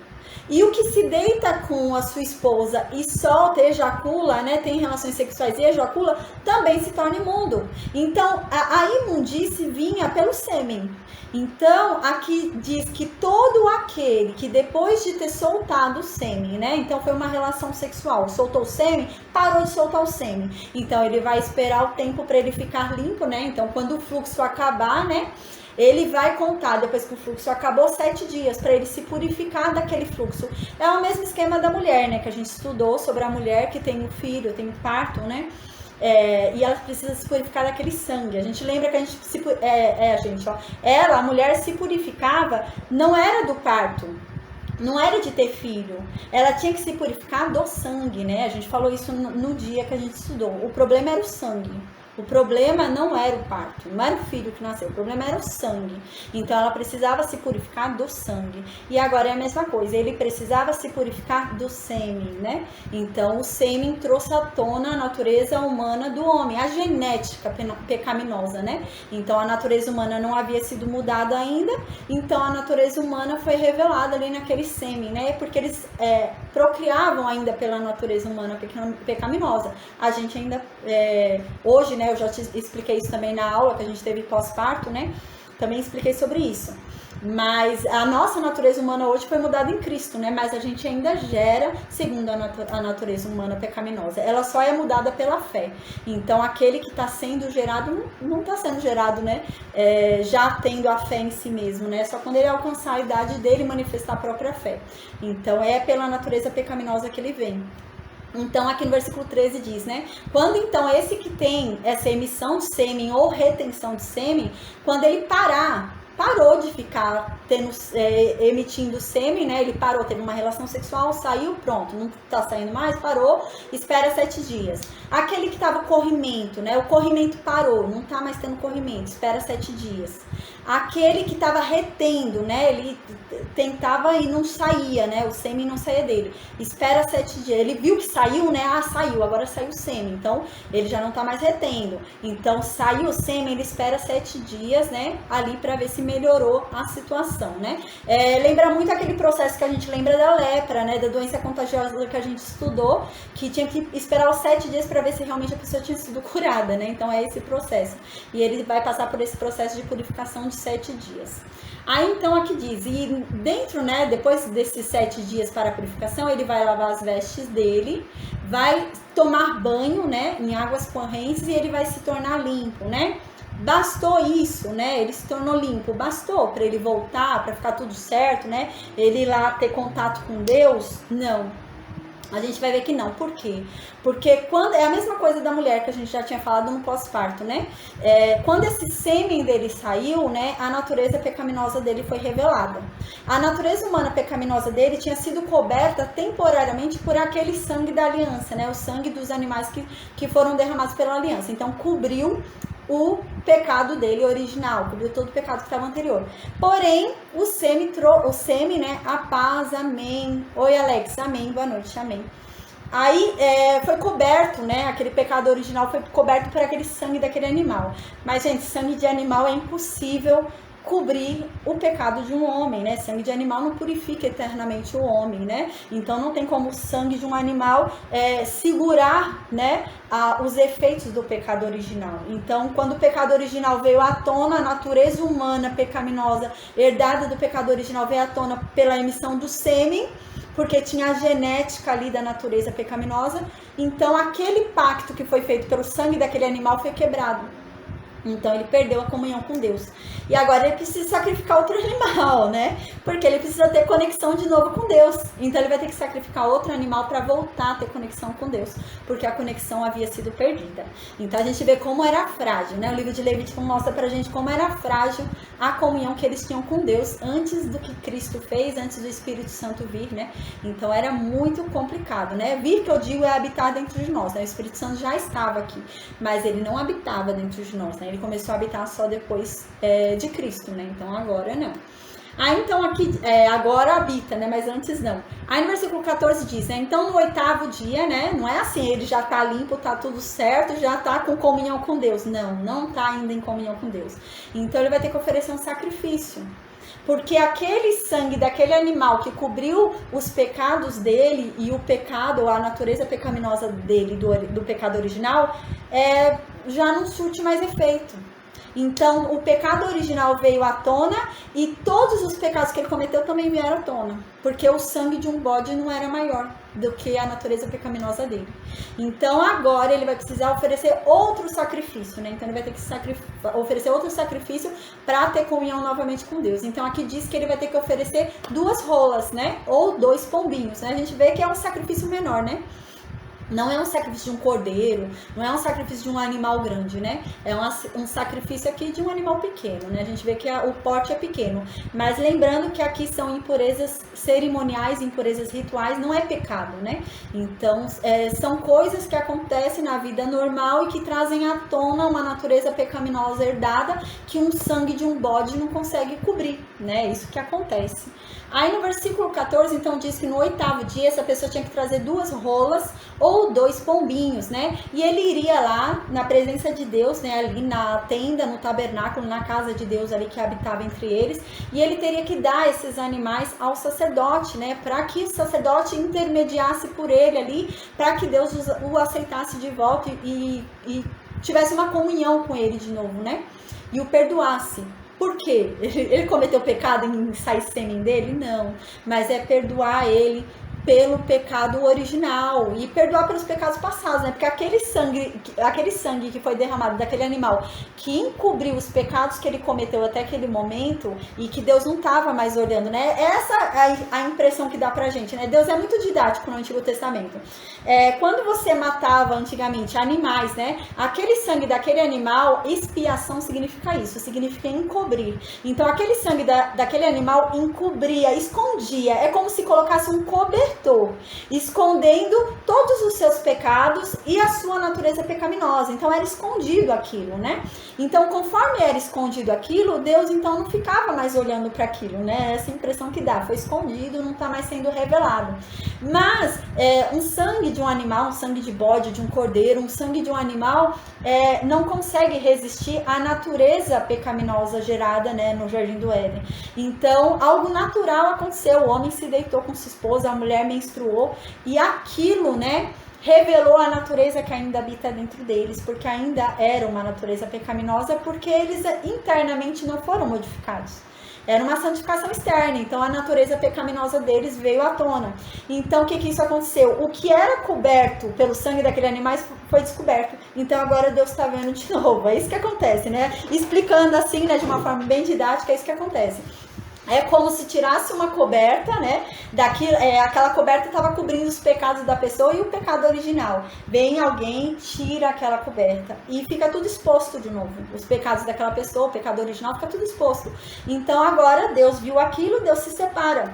[SPEAKER 1] E o que se deita com a sua esposa e solta, ejacula, né, tem relações sexuais e ejacula, também se torna imundo. Então, a imundície vinha pelo sêmen. Então, aqui diz que todo aquele que depois de ter soltado o sêmen, né, então foi uma relação sexual, soltou o sêmen, parou de soltar o sêmen. Então, ele vai esperar o tempo para ele ficar limpo, né, então quando o fluxo acabar, né, ele vai contar, depois que o fluxo acabou, 7 dias para ele se purificar daquele fluxo. É o mesmo esquema da mulher, né? Que a gente estudou sobre a mulher que tem um filho, tem um parto, né? E ela precisa se purificar daquele sangue. A gente lembra que a gente a mulher se purificava, não era do parto, não era de ter filho, ela tinha que se purificar do sangue, né? A gente falou isso no dia que a gente estudou. O problema era o sangue. O problema não era o parto, não era o filho que nasceu, o problema era o sangue. Então ela precisava se purificar do sangue. E agora é a mesma coisa, ele precisava se purificar do sêmen, né? Então o sêmen trouxe à tona a natureza humana do homem, a genética pecaminosa, né? Então a natureza humana não havia sido mudada ainda, então a natureza humana foi revelada ali naquele sêmen, né? Porque eles procriavam ainda pela natureza humana pecaminosa. A gente ainda, hoje, né? Eu já te expliquei isso também na aula que a gente teve pós-parto, né? Também expliquei sobre isso. Mas a nossa natureza humana hoje foi mudada em Cristo, né? Mas a gente ainda gera segundo a natureza humana pecaminosa. Ela só é mudada pela fé. Então, aquele que está sendo gerado, não está sendo gerado, né? Já tendo a fé em si mesmo, né? Só quando ele alcançar a idade dele manifestar a própria fé. Então, é pela natureza pecaminosa que ele vem. Então, aqui no versículo 13 diz, né? Quando então esse que tem essa emissão de sêmen ou retenção de sêmen, quando ele parou de ficar emitindo sêmen, né? Ele parou, teve uma relação sexual, saiu, pronto, não tá saindo mais, parou, espera 7 dias. Aquele que tava corrimento, né? O corrimento parou, não tá mais tendo corrimento, espera 7 dias. Aquele que estava retendo, né? Ele tentava e não saía, né? O sêmen não saía dele. Espera 7 dias. Ele viu que saiu, né? Ah, saiu, agora saiu o sêmen. Então, ele já não tá mais retendo. Então, saiu o sêmen, ele espera 7 dias, né? Ali para ver se melhorou a situação, né? Lembra muito aquele processo que a gente lembra da lepra, né? Da doença contagiosa que a gente estudou, que tinha que esperar os 7 dias para ver se realmente a pessoa tinha sido curada, né? Então, é esse processo. E ele vai passar por esse processo de purificação de 7 dias. Aí então aqui diz, e dentro, né, depois desses 7 dias para a purificação, ele vai lavar as vestes dele, vai tomar banho, né, em águas correntes e ele vai se tornar limpo, né? Bastou isso, né? Ele se tornou limpo, bastou para ele voltar, para ficar tudo certo, né? Ele ir lá ter contato com Deus? Não. A gente vai ver que não. Por quê? Porque quando é a mesma coisa da mulher que a gente já tinha falado no pós-parto, né? Quando esse sêmen dele saiu, né? A natureza pecaminosa dele foi revelada. A natureza humana pecaminosa dele tinha sido coberta temporariamente por aquele sangue da aliança, né? O sangue dos animais que foram derramados pela aliança. Então, cobriu o pecado dele original, cobriu todo o pecado que estava anterior. Porém, o sêmen, né? A paz, amém. Oi, Alex, amém, boa noite, amém. Aí foi coberto, né? Aquele pecado original foi coberto por aquele sangue daquele animal. Mas, gente, sangue de animal é impossível cobrir o pecado de um homem, né? Sangue de animal não purifica eternamente o homem, né? Então não tem como o sangue de um animal segurar, né, os efeitos do pecado original. Então, quando o pecado original veio à tona, a natureza humana pecaminosa herdada do pecado original veio à tona pela emissão do sêmen, porque tinha a genética ali da natureza pecaminosa. Então, aquele pacto que foi feito pelo sangue daquele animal foi quebrado. Então ele perdeu a comunhão com Deus. E agora ele precisa sacrificar outro animal, né? Porque ele precisa ter conexão de novo com Deus. Então ele vai ter que sacrificar outro animal para voltar a ter conexão com Deus. Porque a conexão havia sido perdida. Então a gente vê como era frágil, né? O livro de Levítico mostra pra gente como era frágil a comunhão que eles tinham com Deus antes do que Cristo fez, antes do Espírito Santo vir, né? Então era muito complicado, né? Vir, que eu digo, é habitar dentro de nós, né? O Espírito Santo já estava aqui, mas ele não habitava dentro de nós, né? Ele começou a habitar só depois de Cristo, né? Então agora não. Aí então aqui, agora habita, né? Mas antes não. Aí no versículo 14 diz, né? Então no 8º dia, né? Não é assim, ele já tá limpo, tá tudo certo, já tá com comunhão com Deus. Não, não tá ainda em comunhão com Deus. Então ele vai ter que oferecer um sacrifício. Porque aquele sangue daquele animal que cobriu os pecados dele e o pecado, a natureza pecaminosa dele, do pecado original, já não surte mais efeito. Então, o pecado original veio à tona e todos os pecados que ele cometeu também vieram à tona. Porque o sangue de um bode não era maior do que a natureza pecaminosa dele. Então, agora ele vai precisar oferecer outro sacrifício, né? Então, ele vai ter que oferecer outro sacrifício para ter comunhão novamente com Deus. Então, aqui diz que ele vai ter que oferecer 2 rolas, né? Ou 2 pombinhos, né? A gente vê que é um sacrifício menor, né? Não é um sacrifício de um cordeiro, não é um sacrifício de um animal grande, né? É um sacrifício aqui de um animal pequeno, né? A gente vê que o porte é pequeno. Mas lembrando que aqui são impurezas cerimoniais, impurezas rituais, não é pecado, né? Então, são coisas que acontecem na vida normal e que trazem à tona uma natureza pecaminosa herdada que um sangue de um bode não consegue cobrir, né? É isso que acontece. Aí no versículo 14, então, diz que no 8º dia essa pessoa tinha que trazer 2 rolas ou 2 pombinhos, né? E ele iria lá na presença de Deus, né? Ali na tenda, no tabernáculo, na casa de Deus ali que habitava entre eles. E ele teria que dar esses animais ao sacerdote, né? Para que o sacerdote intermediasse por ele ali, para que Deus o aceitasse de volta e tivesse uma comunhão com ele de novo, né? E o perdoasse. Por quê? Ele cometeu pecado em sair sêmen dele? Não. Mas é perdoar ele pelo pecado original e perdoar pelos pecados passados, né? Porque aquele sangue que foi derramado daquele animal que encobriu os pecados que ele cometeu até aquele momento e que Deus não estava mais olhando, né? Essa é a impressão que dá pra gente, né? Deus é muito didático no Antigo Testamento. Quando você matava antigamente animais, né? Aquele sangue daquele animal, expiação significa isso, significa encobrir. Então aquele sangue daquele animal encobria, escondia, é como se colocasse um cobertor escondendo todos os seus pecados e a sua natureza pecaminosa. Então era escondido aquilo, né? Então conforme era escondido aquilo, Deus então não ficava mais olhando para aquilo, né? Essa impressão que dá, foi escondido, não está mais sendo revelado. Mas um sangue de um animal, um sangue de bode, de um cordeiro, um sangue de um animal não consegue resistir à natureza pecaminosa gerada, né, no Jardim do Éden. Então algo natural aconteceu, o homem se deitou com sua esposa, a mulher menstruou e aquilo, né, revelou a natureza que ainda habita dentro deles, porque ainda era uma natureza pecaminosa, porque eles internamente não foram modificados. Era uma santificação externa, então a natureza pecaminosa deles veio à tona. Então o que isso aconteceu? O que era coberto pelo sangue daquele animal foi descoberto. Então agora Deus está vendo de novo. É isso que acontece, né? Explicando assim, né, de uma forma bem didática, é isso que acontece. É como se tirasse uma coberta, né? Aquela coberta estava cobrindo os pecados da pessoa e o pecado original. Vem alguém, tira aquela coberta e fica tudo exposto de novo. Os pecados daquela pessoa, o pecado original, fica tudo exposto. Então agora Deus viu aquilo, Deus se separa.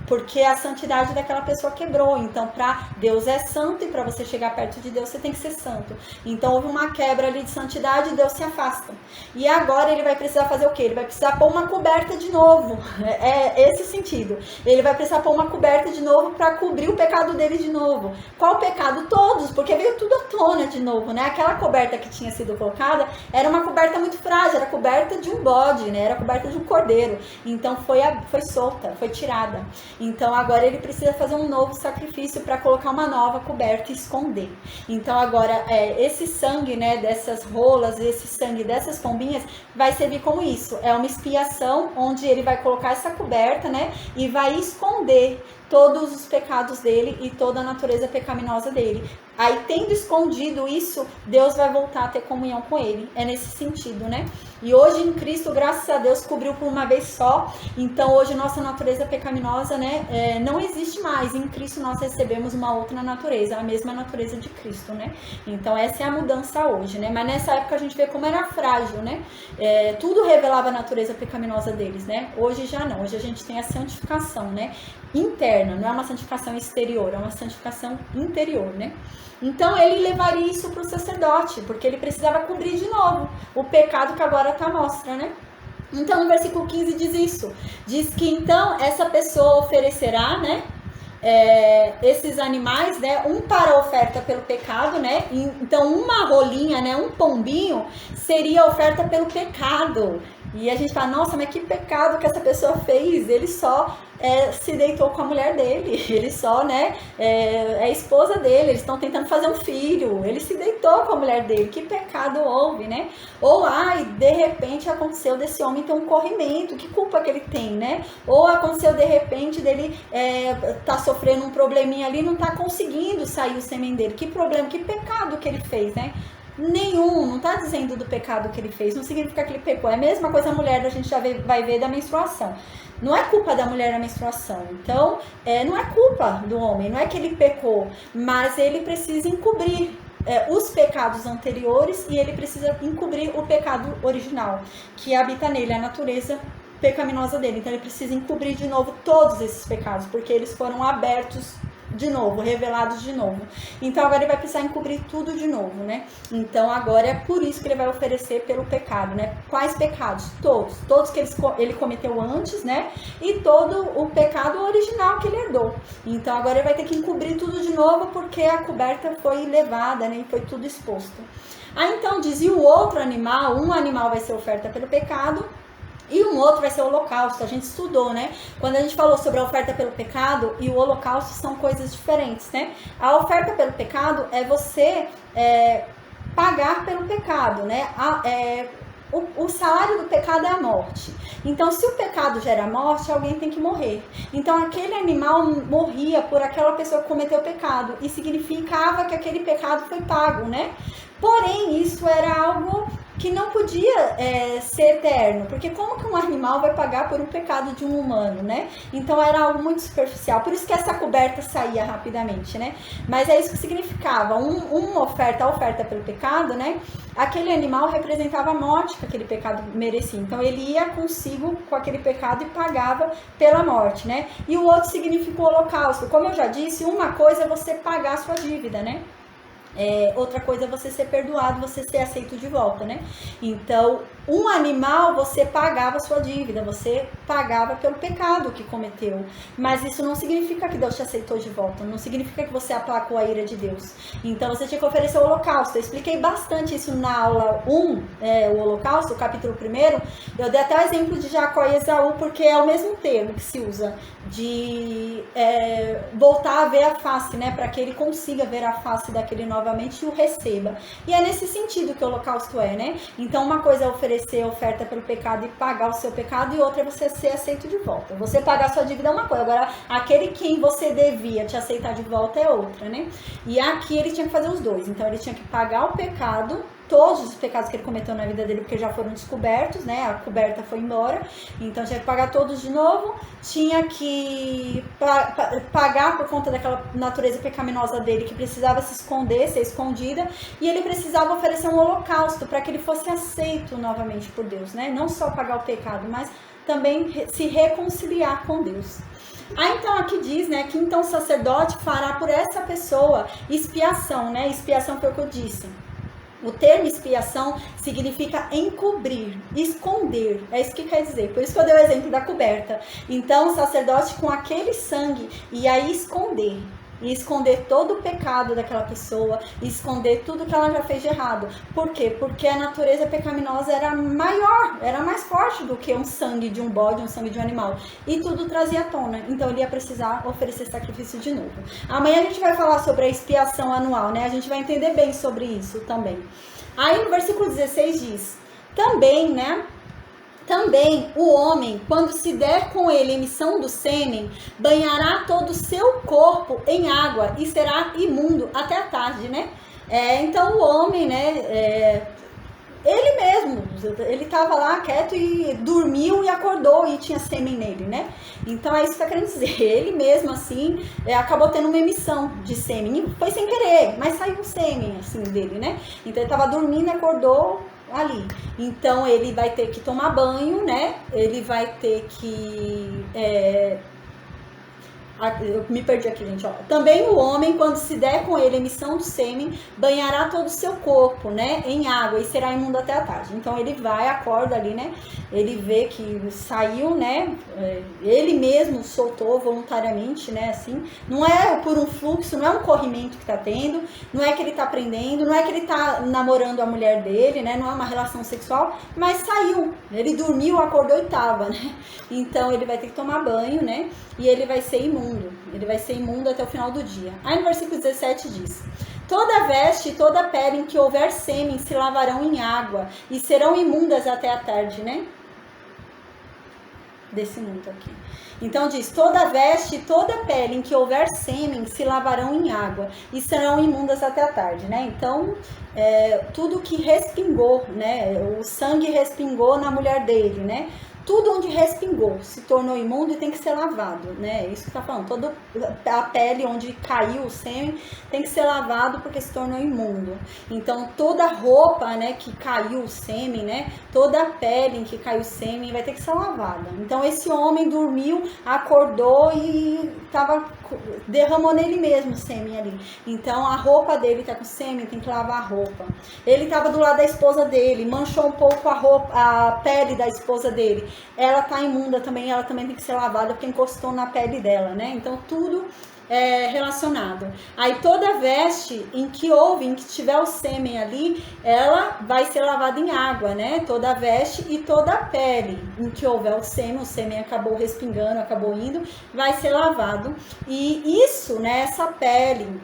[SPEAKER 1] Porque a santidade daquela pessoa quebrou. Então, Deus é santo e para você chegar perto de Deus, você tem que ser santo. Então, houve uma quebra ali de santidade e Deus se afasta. E agora ele vai precisar fazer o quê? Ele vai precisar pôr uma coberta de novo. É esse o sentido. Ele vai precisar pôr uma coberta de novo para cobrir o pecado dele de novo. Qual pecado? Todos, porque veio tudo à tona de novo, né? Aquela coberta que tinha sido colocada era uma coberta muito frágil, era coberta de um bode, né? Era coberta de um cordeiro. Então, foi solta, foi tirada. Então agora ele precisa fazer um novo sacrifício para colocar uma nova coberta e esconder. Então agora esse sangue, né, dessas rolas, esse sangue dessas pombinhas vai servir como isso. É uma expiação onde ele vai colocar essa coberta, né, e vai esconder todos os pecados dele e toda a natureza pecaminosa dele. Aí, tendo escondido isso, Deus vai voltar a ter comunhão com ele. É nesse sentido, né? E hoje em Cristo, graças a Deus, cobriu por uma vez só. Então, hoje nossa natureza pecaminosa, né, não existe mais. Em Cristo nós recebemos uma outra natureza, a mesma natureza de Cristo, né? Então, essa é a mudança hoje, né? Mas nessa época a gente vê como era frágil, né? Tudo revelava a natureza pecaminosa deles, né? Hoje já não. Hoje a gente tem a santificação, né, interna. Não é uma santificação exterior, é uma santificação interior, né? Então ele levaria isso para o sacerdote, porque ele precisava cobrir de novo o pecado que agora está à mostra, né? Então no versículo 15 diz isso, diz que então essa pessoa oferecerá, né, esses animais, né, um para oferta pelo pecado, né, então uma rolinha, né, um pombinho seria oferta pelo pecado. E a gente fala, nossa, mas que pecado que essa pessoa fez, ele só se deitou com a mulher dele, ele só, né, é a esposa dele, eles estão tentando fazer um filho, ele se deitou com a mulher dele, que pecado houve, né? Ou, ai, de repente aconteceu desse homem ter um corrimento, que culpa que ele tem, né? Ou aconteceu de repente dele tá sofrendo um probleminha ali, não tá conseguindo sair o sêmen dele, que problema, que pecado que ele fez, né? Nenhum, não tá dizendo do pecado que ele fez, não significa que ele pecou. É a mesma coisa a mulher, a gente já vai ver da menstruação. Não é culpa da mulher a menstruação. Então, não é culpa do homem, não é que ele pecou, mas ele precisa encobrir os pecados anteriores e ele precisa encobrir o pecado original, que habita nele, a natureza pecaminosa dele. Então, ele precisa encobrir de novo todos esses pecados, porque eles foram abertos de novo, revelados de novo. Então agora ele vai precisar encobrir tudo de novo, né? Então agora é por isso que ele vai oferecer pelo pecado, né? Quais pecados? Todos que ele cometeu antes, né? E todo o pecado original que ele herdou. Então agora ele vai ter que encobrir tudo de novo porque a coberta foi levada, né? E foi tudo exposto. Aí então dizia o outro animal, um animal vai ser oferta pelo pecado, e um outro vai ser o holocausto. A gente estudou, né? Quando a gente falou sobre a oferta pelo pecado e o holocausto, são coisas diferentes, né? A oferta pelo pecado é você pagar pelo pecado, né? O salário do pecado é a morte. Então, se o pecado gera morte, alguém tem que morrer. Então, aquele animal morria por aquela pessoa que cometeu o pecado. E significava que aquele pecado foi pago, né? Porém, isso era algo que não podia ser eterno, porque como que um animal vai pagar por um pecado de um humano, né? Então era algo muito superficial, por isso que essa coberta saía rapidamente, né? Mas é isso que significava, a oferta pelo pecado, né? Aquele animal representava a morte que aquele pecado merecia, então ele ia consigo com aquele pecado e pagava pela morte, né? E o outro significa o holocausto, como eu já disse, uma coisa é você pagar a sua dívida, né? Outra coisa é você ser perdoado, você ser aceito de volta, né? Então, um animal você pagava a sua dívida, você pagava pelo pecado que cometeu, mas isso não significa que Deus te aceitou de volta, não significa que você aplacou a ira de Deus. Então você tinha que oferecer o holocausto. Eu expliquei bastante isso na aula 1, o holocausto, o capítulo 1. Eu dei até o exemplo de Jacó e Esaú, porque é o mesmo termo que se usa de voltar a ver a face, né, para que ele consiga ver a face daquele novamente e o receba. E é nesse sentido que o holocausto né? Então uma coisa é oferecer oferta pelo pecado e pagar o seu pecado, e outra é você ser aceito de volta. Você pagar a sua dívida é uma coisa, agora aquele quem você devia te aceitar de volta é outra, né? E aqui ele tinha que fazer os dois, então ele tinha que pagar o pecado, todos os pecados que ele cometeu na vida dele, porque já foram descobertos, né? A coberta foi embora, então tinha que pagar todos de novo, tinha que pagar por conta daquela natureza pecaminosa dele, que precisava se esconder, ser escondida, e ele precisava oferecer um holocausto para que ele fosse aceito novamente por Deus, né? Não só pagar o pecado, mas também se reconciliar com Deus. Então aqui diz, né, que então o sacerdote fará por essa pessoa expiação, né? Expiação foi o que eu disse. O termo expiação significa encobrir, esconder, é isso que quer dizer, por isso que eu dei o exemplo da coberta. Então o sacerdote com aquele sangue ia esconder, e esconder todo o pecado daquela pessoa, e esconder tudo que ela já fez de errado. Por quê? Porque a natureza pecaminosa era maior, era mais forte do que um sangue de um bode, um sangue de um animal, e tudo trazia à tona, então ele ia precisar oferecer sacrifício de novo. Amanhã a gente vai falar sobre a expiação anual, né? A gente vai entender bem sobre isso também. Aí no versículo 16 diz, também, né? Também o homem, quando se der com ele emissão do sêmen, banhará todo o seu corpo em água e será imundo até a tarde, né? Então o homem, né, ele mesmo, ele estava lá quieto e dormiu e acordou e tinha sêmen nele, né? Então é isso que está querendo dizer, ele mesmo assim acabou tendo uma emissão de sêmen, foi sem querer, mas saiu o sêmen assim dele, né? Então ele estava dormindo e acordou ali, então ele vai ter que tomar banho, né? Ele vai ter que Eu me perdi aqui, gente, ó. Também o homem, quando se der com ele emissão do sêmen, banhará todo o seu corpo, né, em água e será imundo até a tarde. Então ele vai, acorda ali, né, ele vê que saiu, né, ele mesmo soltou voluntariamente, né, assim, não é por um fluxo, não é um corrimento que tá tendo, não é que ele tá aprendendo, não é que ele tá namorando a mulher dele, né, não é uma relação sexual, mas saiu, ele dormiu, acordou e tava, né, então ele vai ter que tomar banho, né, e ele vai ser imundo, até o final do dia. Aí no versículo 17 diz: toda veste e toda pele em que houver sêmen se lavarão em água e serão imundas até a tarde, né? Desse mundo aqui. Então diz: toda veste e toda pele em que houver sêmen se lavarão em água e serão imundas até a tarde, né? Então, tudo que respingou, né? O sangue respingou na mulher dele, né? Tudo onde respingou se tornou imundo e tem que ser lavado, né? Isso que tá falando. Toda a pele onde caiu o sêmen tem que ser lavado porque se tornou imundo. Então, toda roupa, né, que caiu o sêmen, né? Toda a pele em que caiu o sêmen vai ter que ser lavada. Então, esse homem dormiu, acordou e derramou nele mesmo o sêmen ali. Então, a roupa dele tá com sêmen, tem que lavar a roupa. Ele tava do lado da esposa dele, manchou um pouco a pele da esposa dele. Ela tá imunda também, ela também tem que ser lavada porque encostou na pele dela, né? Então tudo é relacionado. Aí toda veste em que tiver o sêmen ali, ela vai ser lavada em água, né? Toda veste e toda a pele em que houver o sêmen acabou respingando, acabou indo, vai ser lavado. E isso, né? Essa pele,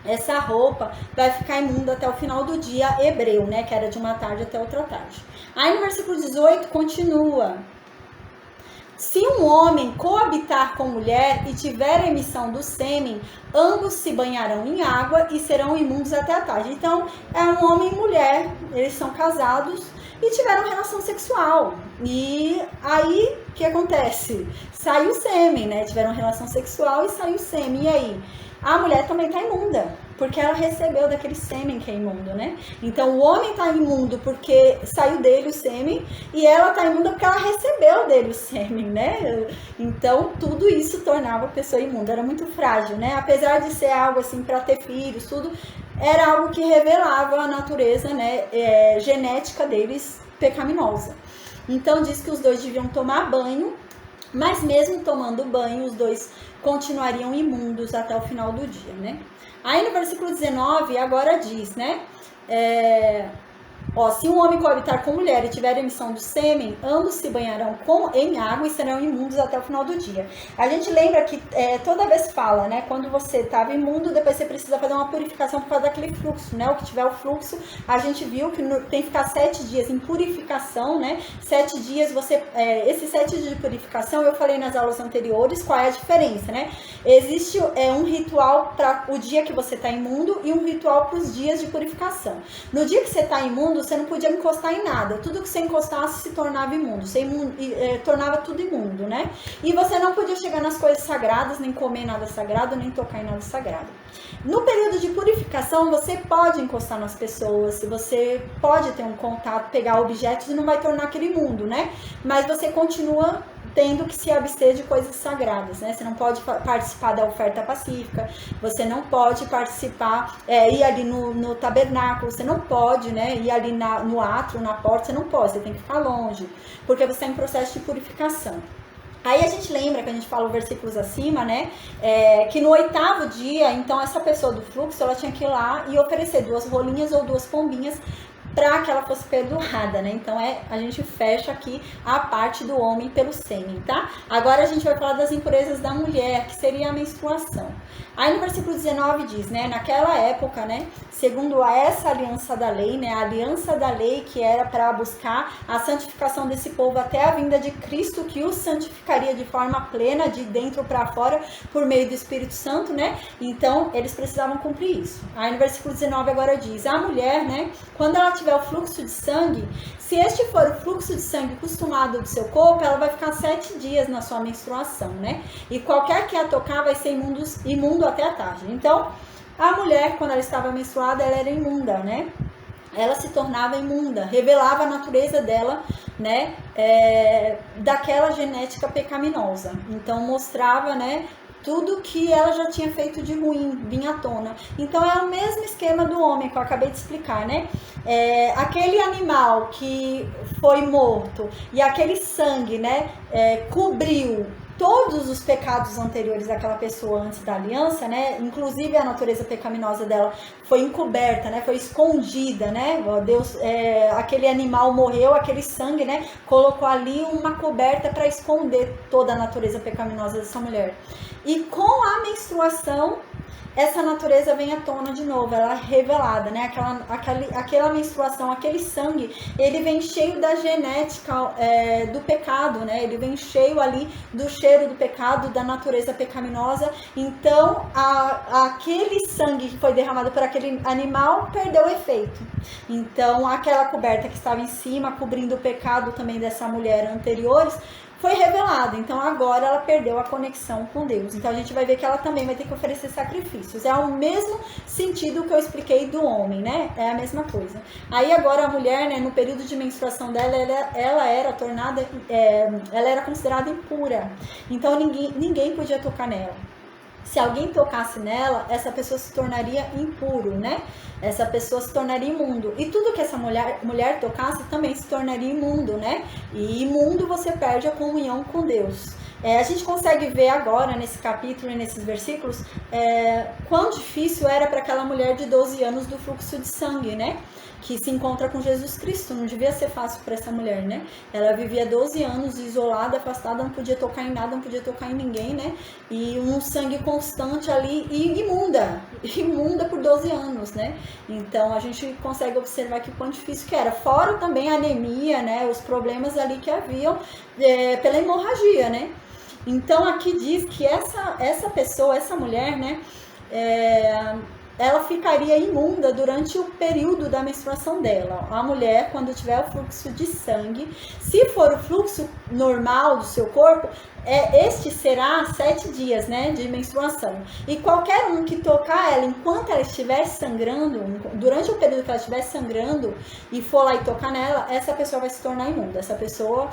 [SPEAKER 1] essa roupa vai ficar imunda até o final do dia hebreu, né? Que era de uma tarde até outra tarde. Aí no versículo 18 continua: se um homem coabitar com mulher e tiver emissão do sêmen, ambos se banharão em água e serão imundos até a tarde. Então, é um homem e mulher, eles são casados e tiveram relação sexual. E aí, o que acontece? Sai o sêmen, né? Tiveram relação sexual e sai o sêmen. E aí? A mulher também tá imunda, porque ela recebeu daquele sêmen que é imundo, né? Então, o homem tá imundo porque saiu dele o sêmen, e ela tá imunda porque ela recebeu dele o sêmen, né? Então, tudo isso tornava a pessoa imunda, era muito frágil, né? Apesar de ser algo assim para ter filhos, tudo, era algo que revelava a natureza, né, genética deles pecaminosa. Então, diz que os dois deviam tomar banho, mas mesmo tomando banho, os dois continuariam imundos até o final do dia, né? Aí no versículo 19, agora diz, né? Se um homem coabitar com mulher e tiver emissão do sêmen, ambos se banharão em água e serão imundos até o final do dia. A gente lembra que toda vez fala, né? Quando você estava imundo, depois você precisa fazer uma purificação por causa daquele fluxo, né? O que tiver o fluxo, a gente viu que tem que ficar 7 dias em purificação, né? 7 dias esses 7 dias de purificação, eu falei nas aulas anteriores qual é a diferença, né? Existe um ritual para o dia que você está imundo e um ritual para os dias de purificação. No dia que você está imundo, você não podia encostar em nada. Tudo que você encostasse se tornava imundo. Você tornava tudo imundo, né? E você não podia chegar nas coisas sagradas, nem comer nada sagrado, nem tocar em nada sagrado. No período de purificação, você pode encostar nas pessoas, você pode ter um contato, pegar objetos e não vai tornar aquele imundo, né? Mas você continua tendo que se abster de coisas sagradas, né? Você não pode participar da oferta pacífica, você não pode participar, ir ali no tabernáculo, você não pode, né? Ir ali no átrio, na porta, você não pode, você tem que ficar longe, porque você está em processo de purificação. Aí a gente lembra que a gente falou versículos acima, né? Que no 8º dia, então essa pessoa do fluxo, ela tinha que ir lá e oferecer 2 rolinhas ou 2 pombinhas para que ela fosse perdoada, né? Então a gente fecha aqui a parte do homem pelo sêmen, tá? Agora a gente vai falar das impurezas da mulher, que seria a menstruação. Aí no versículo 19 diz, né? Naquela época, né? Segundo essa aliança da lei, né? A aliança da lei que era para buscar a santificação desse povo até a vinda de Cristo, que os santificaria de forma plena, de dentro para fora, por meio do Espírito Santo, né? Então eles precisavam cumprir isso. Aí no versículo 19 agora diz, a mulher, né? Quando ela tiver o fluxo de sangue, se este for o fluxo de sangue costumado do seu corpo, ela vai ficar 7 dias na sua menstruação, né? E qualquer que a tocar vai ser imundo até a tarde. Então, a mulher, quando ela estava menstruada, ela era imunda, né? Ela se tornava imunda, revelava a natureza dela, né? Daquela genética pecaminosa. Então, mostrava, né? tudo que ela já tinha feito de ruim vinha à tona. Então é o mesmo esquema do homem que eu acabei de explicar, né? Aquele animal que foi morto e aquele sangue, né, cobriu todos os pecados anteriores daquela pessoa antes da aliança, né? Inclusive a natureza pecaminosa dela foi encoberta, né? Foi escondida, né? Deus, aquele animal morreu, aquele sangue, né? Colocou ali uma coberta para esconder toda a natureza pecaminosa dessa mulher. E com a menstruação, essa natureza vem à tona de novo, ela é revelada, né? Aquela menstruação, aquele sangue, ele vem cheio da genética do pecado, né? Ele vem cheio ali do cheiro do pecado, da natureza pecaminosa. Então, aquele sangue que foi derramado por aquele animal perdeu o efeito. Então, aquela coberta que estava em cima, cobrindo o pecado também dessa mulher anteriores, foi revelada. Então agora ela perdeu a conexão com Deus. Então a gente vai ver que ela também vai ter que oferecer sacrifícios. É o mesmo sentido que eu expliquei do homem, né? É a mesma coisa. Aí agora a mulher, né, no período de menstruação dela, ela era tornada, ela era considerada impura. Então ninguém podia tocar nela. Se alguém tocasse nela, essa pessoa se tornaria impuro, né? Essa pessoa se tornaria imundo. E tudo que essa mulher tocasse também se tornaria imundo, né? E imundo você perde a comunhão com Deus. A gente consegue ver agora, nesse capítulo e nesses versículos, quão difícil era para aquela mulher de 12 anos do fluxo de sangue, né? Que se encontra com Jesus Cristo. Não devia ser fácil para essa mulher, né? Ela vivia 12 anos isolada, afastada, não podia tocar em nada, não podia tocar em ninguém, né? E um sangue constante ali e imunda por 12 anos, né? Então a gente consegue observar que quão difícil que era. Fora também a anemia, né? Os problemas ali que haviam pela hemorragia, né? Então aqui diz que essa pessoa, essa mulher, né? Ela ficaria imunda durante o período da menstruação dela. A mulher, quando tiver o fluxo de sangue, se for o fluxo normal do seu corpo, este será 7 dias, né, de menstruação. E qualquer um que tocar ela enquanto ela estiver sangrando, durante o período que ela estiver sangrando, e for lá e tocar nela, essa pessoa vai se tornar imunda. Essa pessoa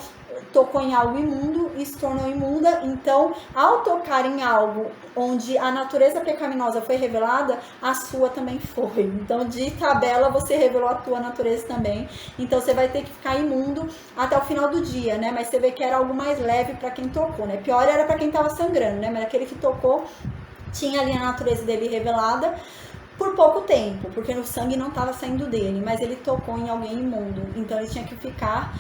[SPEAKER 1] tocou em algo imundo e se tornou imunda. Então, ao tocar em algo onde a natureza pecaminosa foi revelada, a sua também foi. Então, de tabela, você revelou a tua natureza também. Então, você vai ter que ficar imundo até o final do dia, né? Mas você vê que era algo mais leve para quem tocou, né? Pior era para quem estava sangrando, né? Mas aquele que tocou tinha ali a natureza dele revelada por pouco tempo, porque o sangue não estava saindo dele, mas ele tocou em alguém imundo, então ele tinha que ficar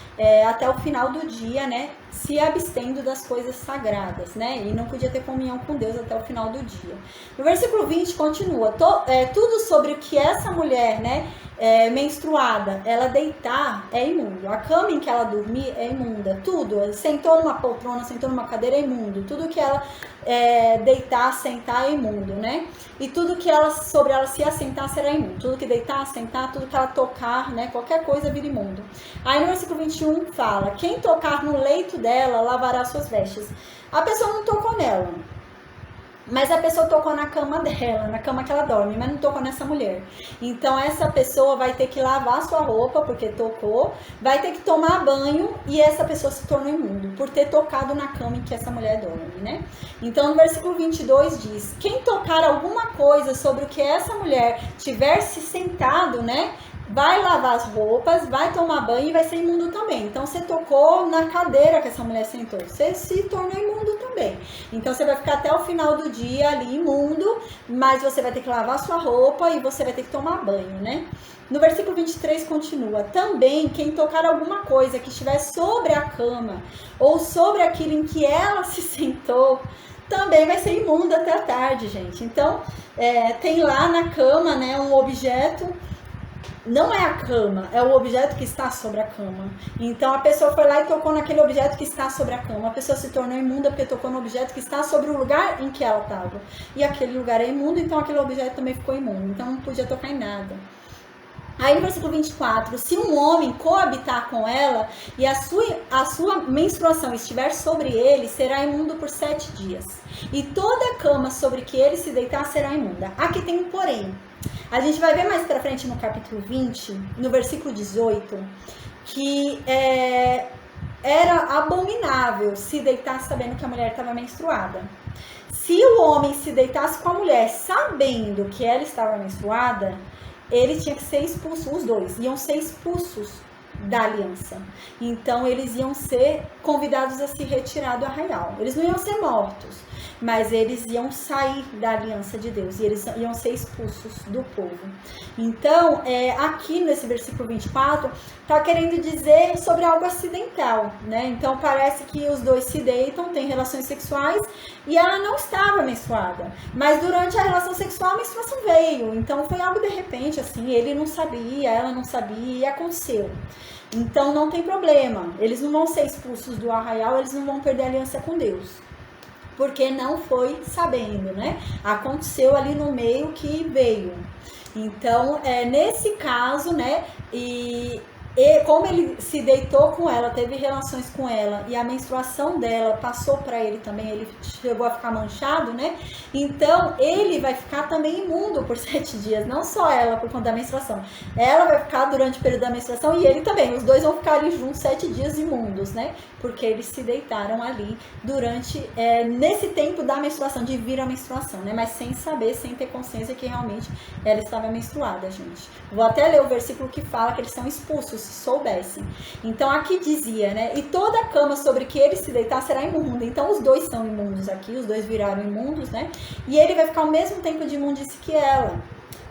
[SPEAKER 1] até o final do dia, né, se abstendo das coisas sagradas, né, e não podia ter comunhão com Deus até o final do dia. No versículo 20 continua, tudo sobre o que essa mulher, né, menstruada, ela deitar é imundo, a cama em que ela dormir é imunda, tudo, sentou numa poltrona, sentou numa cadeira é imundo, tudo que ela deitar, sentar é imundo, né, e tudo que sobre ela se assentar será imundo, tudo que deitar, sentar, tudo que ela tocar, né, qualquer coisa vira imundo. Aí no versículo 21 fala, quem tocar no leito dela lavará suas vestes. A pessoa não tocou nela, mas a pessoa tocou na cama dela, na cama que ela dorme, mas não tocou nessa mulher. Então essa pessoa vai ter que lavar sua roupa, porque tocou, vai ter que tomar banho, e essa pessoa se tornou imundo, por ter tocado na cama em que essa mulher dorme, né? Então no versículo 22 diz, quem tocar alguma coisa sobre o que essa mulher tiver se sentado, né? Vai lavar as roupas, vai tomar banho e vai ser imundo também. Então, você tocou na cadeira que essa mulher sentou, você se tornou imundo também. Então, você vai ficar até o final do dia ali imundo, mas você vai ter que lavar sua roupa e você vai ter que tomar banho, né? No versículo 23 continua, também quem tocar alguma coisa que estiver sobre a cama ou sobre aquilo em que ela se sentou, também vai ser imundo até a tarde, gente. Então, tem lá na cama, né, um objeto. Não é a cama, é o objeto que está sobre a cama. Então a pessoa foi lá e tocou naquele objeto que está sobre a cama. A pessoa se tornou imunda porque tocou no objeto que está sobre o lugar em que ela estava. E aquele lugar é imundo, então aquele objeto também ficou imundo. Então não podia tocar em nada. Aí no versículo 24, se um homem coabitar com ela e a sua menstruação estiver sobre ele, será imundo por 7 dias. E toda a cama sobre que ele se deitar será imunda. Aqui tem um porém. A gente vai ver mais pra frente no capítulo 20, no versículo 18, que era abominável se deitar sabendo que a mulher estava menstruada. se o homem se deitasse com a mulher sabendo que ela estava menstruada, ele tinha que ser expulso, os dois iam ser expulsos da aliança. Então eles iam ser convidados a se retirar do arraial. Eles não iam ser mortos, mas eles iam sair da aliança de Deus e eles iam ser expulsos do povo. Então, aqui nesse versículo 24, está querendo dizer sobre algo acidental, né? Então parece que os dois se deitam, têm relações sexuais e ela não estava menstruada. Mas durante a relação sexual a menstruação veio. Então foi algo de repente, assim, ele não sabia, ela não sabia e aconteceu. Então não tem problema, eles não vão ser expulsos do arraial, eles não vão perder a aliança com Deus. Porque não foi sabendo, né? Aconteceu ali no meio que veio. Então, nesse caso, né? E como ele se deitou com ela, teve relações com ela e a menstruação dela passou para ele também, ele chegou a ficar manchado, né? Então ele vai ficar também imundo por 7 dias, não só ela por conta da menstruação. Ela vai ficar durante o período da menstruação e ele também. Os dois vão ficar ali juntos 7 dias imundos, né? Porque eles se deitaram ali durante, nesse tempo da menstruação, de vir a menstruação, né? Mas sem saber, sem ter consciência que realmente ela estava menstruada, gente. Vou até ler o versículo que fala que eles são expulsos, se soubessem. Então aqui dizia, né? E toda a cama sobre que ele se deitar será imunda. Então os dois são imundos aqui, os dois viraram imundos, né? E ele vai ficar o mesmo tempo de imundice que ela,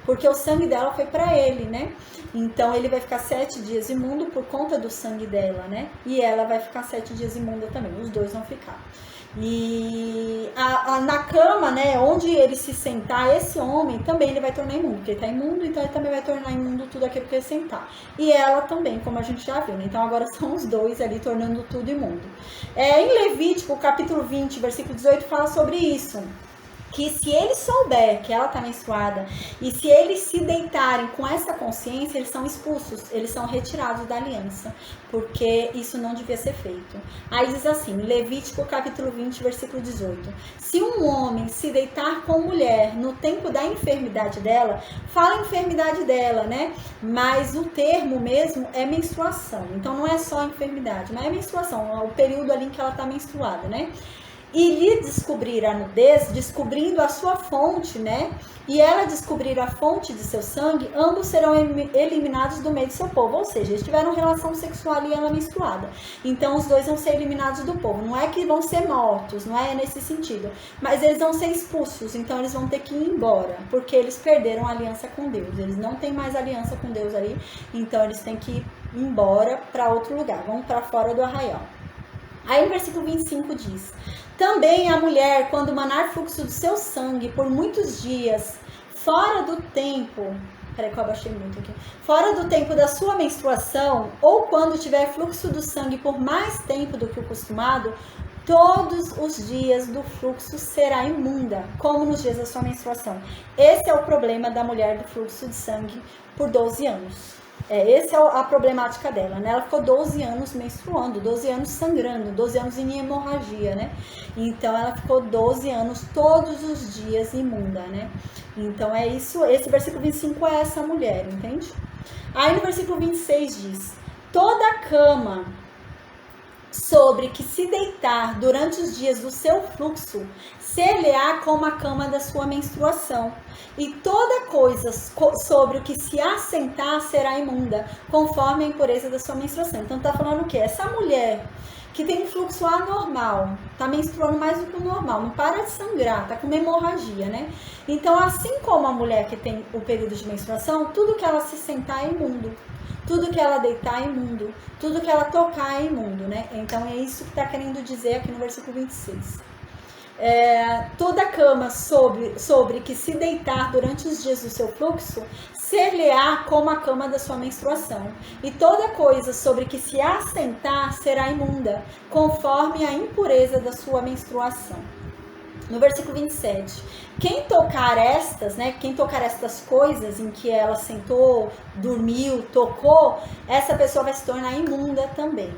[SPEAKER 1] porque o sangue dela foi para ele, né? Então ele vai ficar 7 dias imundo por conta do sangue dela, né? E ela vai ficar 7 dias imunda também, os dois vão ficar. E na cama, né, onde ele se sentar, esse homem também ele vai tornar imundo, porque ele está imundo, então ele também vai tornar imundo tudo aquilo que ele sentar. E ela também, como a gente já viu, né? Então agora são os dois ali tornando tudo imundo. Em Levítico, capítulo 20, versículo 18, fala sobre isso. Que se ele souber que ela está menstruada e se eles se deitarem com essa consciência, eles são expulsos, eles são retirados da aliança, porque isso não devia ser feito. Aí diz assim, Levítico capítulo 20, versículo 18. Se um homem se deitar com mulher no tempo da enfermidade dela, fala enfermidade dela, né? Mas o termo mesmo é menstruação. Então não é só enfermidade, mas é menstruação, é o período ali em que ela está menstruada, né? E lhe descobrir a nudez, descobrindo a sua fonte, né? E ela descobrir a fonte de seu sangue, ambos serão eliminados do meio do seu povo. Ou seja, eles tiveram relação sexual e ela menstruada. Então os dois vão ser eliminados do povo. Não é que vão ser mortos, não é nesse sentido. Mas eles vão ser expulsos, então eles vão ter que ir embora. Porque eles perderam a aliança com Deus. Eles não têm mais aliança com Deus ali. Então eles têm que ir embora para outro lugar. Vão para fora do arraial. Aí no versículo 25 diz: também a mulher, quando manar fluxo do seu sangue por muitos dias, fora do tempo, peraí que eu abaixei muito aqui, fora do tempo da sua menstruação, ou quando tiver fluxo do sangue por mais tempo do que o costumado, todos os dias do fluxo será imunda, como nos dias da sua menstruação. Esse é o problema da mulher do fluxo de sangue por 12 anos. Essa é a problemática dela, né? Ela ficou 12 anos menstruando, 12 anos sangrando, 12 anos em hemorragia, né? Então ela ficou 12 anos todos os dias imunda, né? Então é isso, esse versículo 25 é essa mulher, entende? Aí no versículo 26 diz: toda cama sobre que se deitar durante os dias do seu fluxo, ser-lhe-á como a cama da sua menstruação, e toda coisa sobre o que se assentar será imunda, conforme a impureza da sua menstruação. Então tá falando o quê? Essa mulher que tem um fluxo anormal, tá menstruando mais do que o normal, não para de sangrar, tá com uma hemorragia, né? Então, assim como a mulher que tem o período de menstruação, tudo que ela se sentar é imundo. Tudo que ela deitar é imundo, tudo que ela tocar é imundo, né? Então é isso que está querendo dizer aqui no versículo 26. Toda cama sobre que se deitar durante os dias do seu fluxo, ser-lhe-á como a cama da sua menstruação. E toda coisa sobre que se assentar será imunda, conforme a impureza da sua menstruação. No versículo 27, quem tocar estas coisas em que ela sentou, dormiu, tocou, essa pessoa vai se tornar imunda também.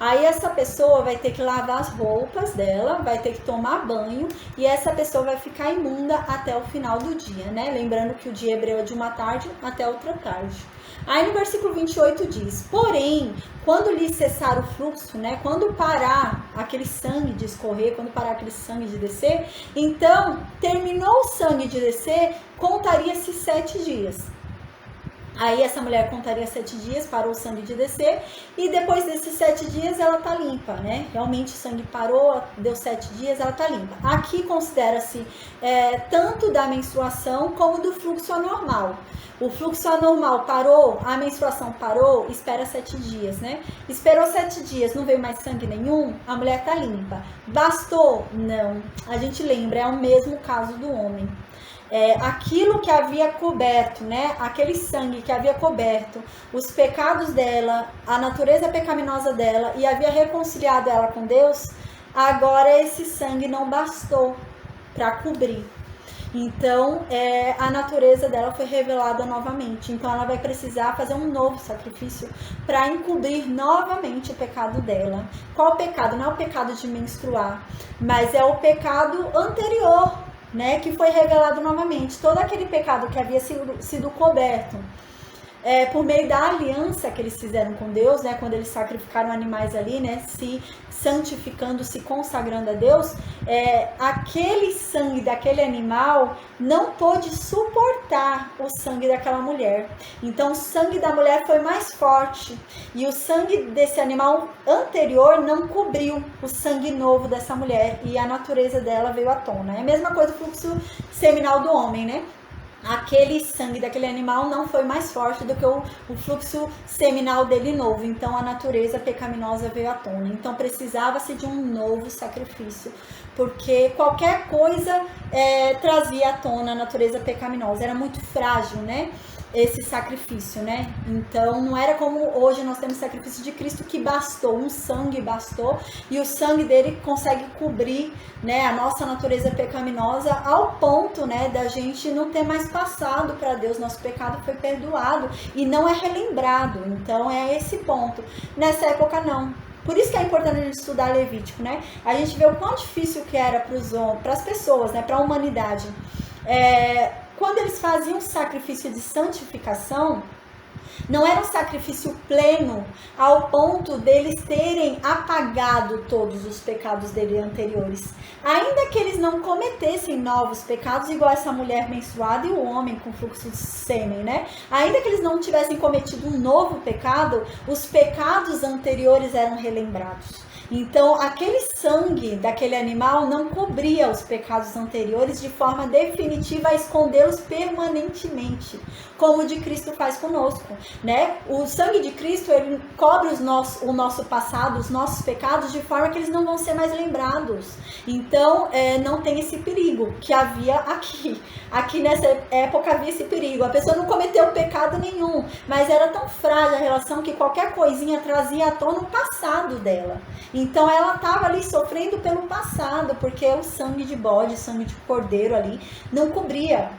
[SPEAKER 1] Aí essa pessoa vai ter que lavar as roupas dela, vai ter que tomar banho, e essa pessoa vai ficar imunda até o final do dia, né? Lembrando que o dia hebreu é de uma tarde até outra tarde. Aí no versículo 28 diz: porém, quando lhe cessar o fluxo, né, quando parar aquele sangue de escorrer, quando parar aquele sangue de descer, então, terminou o sangue de descer, contaria-se 7 dias. Aí essa mulher contaria 7 dias, parou o sangue de descer, e depois desses 7 dias ela tá limpa, né? Realmente o sangue parou, deu 7 dias, ela tá limpa. Aqui considera-se tanto da menstruação como do fluxo anormal. O fluxo anormal parou, a menstruação parou, espera 7 dias, né? Esperou 7 dias, não veio mais sangue nenhum, a mulher tá limpa. Bastou? Não. A gente lembra, é o mesmo caso do homem. Aquilo que havia coberto, né? Aquele sangue que havia coberto os pecados dela, a natureza pecaminosa dela e havia reconciliado ela com Deus, agora esse sangue não bastou para cobrir. Então, a natureza dela foi revelada novamente. Então, ela vai precisar fazer um novo sacrifício para encobrir novamente o pecado dela. Qual o pecado? Não é o pecado de menstruar, mas é o pecado anterior, né, que foi revelado novamente. Todo aquele pecado que havia sido coberto por meio da aliança que eles fizeram com Deus, né, quando eles sacrificaram animais ali, né, se santificando, se consagrando a Deus, aquele sangue daquele animal não pôde suportar o sangue daquela mulher. Então o sangue da mulher foi mais forte e o sangue desse animal anterior não cobriu o sangue novo dessa mulher e a natureza dela veio à tona. É a mesma coisa do fluxo seminal do homem, né? Aquele sangue daquele animal não foi mais forte do que o fluxo seminal dele novo. Então a natureza pecaminosa veio à tona. Então precisava-se de um novo sacrifício, porque qualquer coisa trazia à tona a natureza pecaminosa. Era muito frágil, né? Esse sacrifício, né? Então não era como hoje nós temos o sacrifício de Cristo que bastou, um sangue bastou, e o sangue dele consegue cobrir, né, a nossa natureza pecaminosa ao ponto, né, da gente não ter mais passado para Deus, nosso pecado foi perdoado e não é relembrado. Então é esse ponto. Nessa época não. Por isso que é importante a gente estudar Levítico, né? A gente vê o quão difícil que era para as pessoas, né, para a humanidade. Quando eles faziam sacrifício de santificação, não era um sacrifício pleno ao ponto deles terem apagado todos os pecados dele anteriores. Ainda que eles não cometessem novos pecados, igual essa mulher menstruada e o homem com fluxo de sêmen, né? Ainda que eles não tivessem cometido um novo pecado, os pecados anteriores eram relembrados. Então, aquele sangue daquele animal não cobria os pecados anteriores de forma definitiva a escondê-los permanentemente, como o de Cristo faz conosco, né? O sangue de Cristo, ele cobre o nosso passado, os nossos pecados, de forma que eles não vão ser mais lembrados. Então, não tem esse perigo que havia aqui. Aqui nessa época havia esse perigo. A pessoa não cometeu pecado nenhum, mas era tão frágil a relação que qualquer coisinha trazia à tona o passado dela. Então ela estava ali sofrendo pelo passado, porque o sangue de bode, sangue de cordeiro ali, não cobria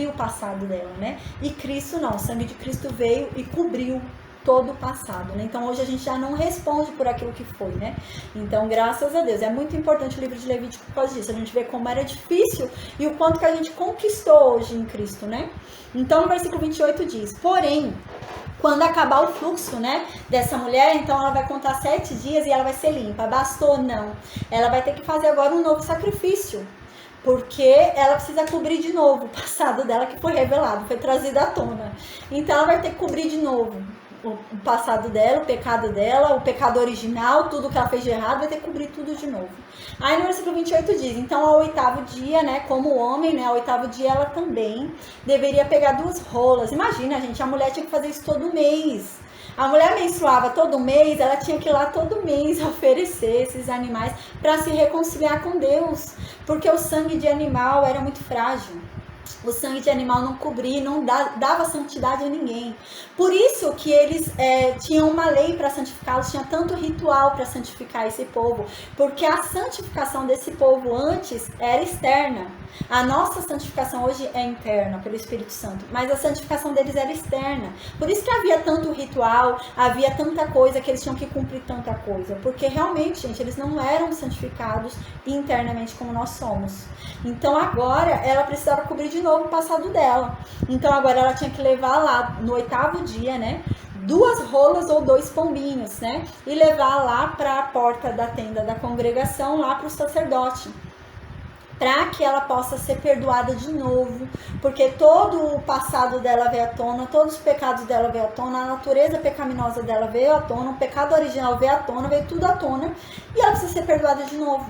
[SPEAKER 1] o passado dela, né? E Cristo não, o sangue de Cristo veio e cobriu todo o passado, né? Então hoje a gente já não responde por aquilo que foi, né? Então graças a Deus, é muito importante o livro de Levítico por causa disso, a gente vê como era difícil e o quanto que a gente conquistou hoje em Cristo, né? Então no versículo 28 diz: porém, quando acabar o fluxo, né, dessa mulher, então ela vai contar 7 dias e ela vai ser limpa. Bastou? Não. Ela vai ter que fazer agora um novo sacrifício, porque ela precisa cobrir de novo o passado dela que foi revelado, foi trazido à tona. Então ela vai ter que cobrir de novo o passado dela, o pecado original, tudo que ela fez de errado, vai ter que cobrir tudo de novo. Aí no versículo 28 diz: então ao 8º dia, né, como o homem, né, ao 8º dia ela também deveria pegar 2 rolas. Imagina, gente, a mulher tinha que fazer isso todo mês. A mulher menstruava todo mês, ela tinha que ir lá todo mês oferecer esses animais para se reconciliar com Deus, porque o sangue de animal era muito frágil. o sangue de animal não cobria, não dava santidade a ninguém. Por isso que eles tinham uma lei para santificá-los, tinha tanto ritual para santificar esse povo, porque a santificação desse povo antes era externa. A nossa santificação hoje é interna, pelo Espírito Santo, mas a santificação deles era externa. Por isso que havia tanto ritual, havia tanta coisa, que eles tinham que cumprir tanta coisa, porque realmente, gente, eles não eram santificados internamente como nós somos. Então agora ela precisava cobrir de novo o passado dela. Então agora ela tinha que levar lá no 8º dia, né, 2 rolas ou 2 pombinhos, né, e levar lá para a porta da tenda da congregação, lá para o sacerdote, para que ela possa ser perdoada de novo, porque todo o passado dela veio à tona, todos os pecados dela veio à tona, a natureza pecaminosa dela veio à tona, o pecado original veio à tona, veio tudo à tona, e ela precisa ser perdoada de novo,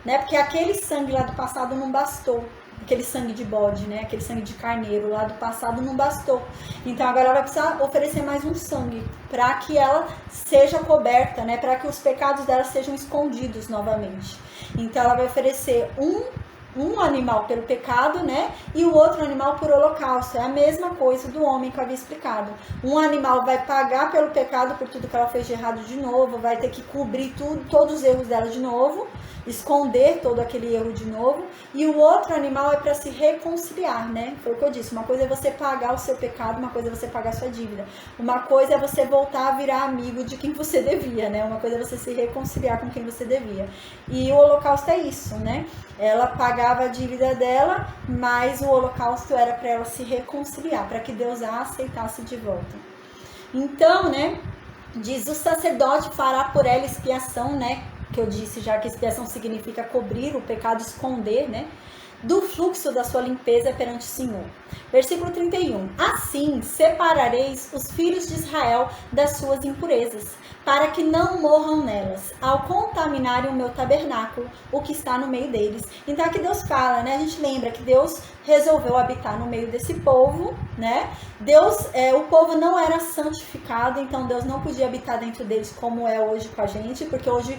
[SPEAKER 1] né? Porque aquele sangue lá do passado não bastou, aquele sangue de bode, né? Aquele sangue de carneiro lá do passado não bastou. Então agora ela vai precisar oferecer mais um sangue para que ela seja coberta, né? Para que os pecados dela sejam escondidos novamente. Então ela vai oferecer um animal pelo pecado, né? E o outro animal por holocausto. É a mesma coisa do homem que eu havia explicado. Um animal vai pagar pelo pecado, por tudo que ela fez de errado de novo, vai ter que cobrir todos os erros dela de novo, esconder todo aquele erro de novo, e o outro animal é para se reconciliar, né? Foi o que eu disse, uma coisa é você pagar o seu pecado, uma coisa é você pagar a sua dívida, uma coisa é você voltar a virar amigo de quem você devia, né? Uma coisa é você se reconciliar com quem você devia, e o holocausto é isso, né? Ela pagava a dívida dela, mas o holocausto era para ela se reconciliar, para que Deus a aceitasse de volta. Então, né, diz, o sacerdote fará por ela expiação, né, que eu disse já que expiação significa cobrir o pecado, esconder, né, do fluxo da sua limpeza perante o Senhor. Versículo 31. Assim separareis os filhos de Israel das suas impurezas, para que não morram nelas, ao contaminarem o meu tabernáculo, o que está no meio deles. Então aqui Deus fala, né? A gente lembra que Deus resolveu habitar no meio desse povo, né? O povo não era santificado, então Deus não podia habitar dentro deles como é hoje com a gente, porque hoje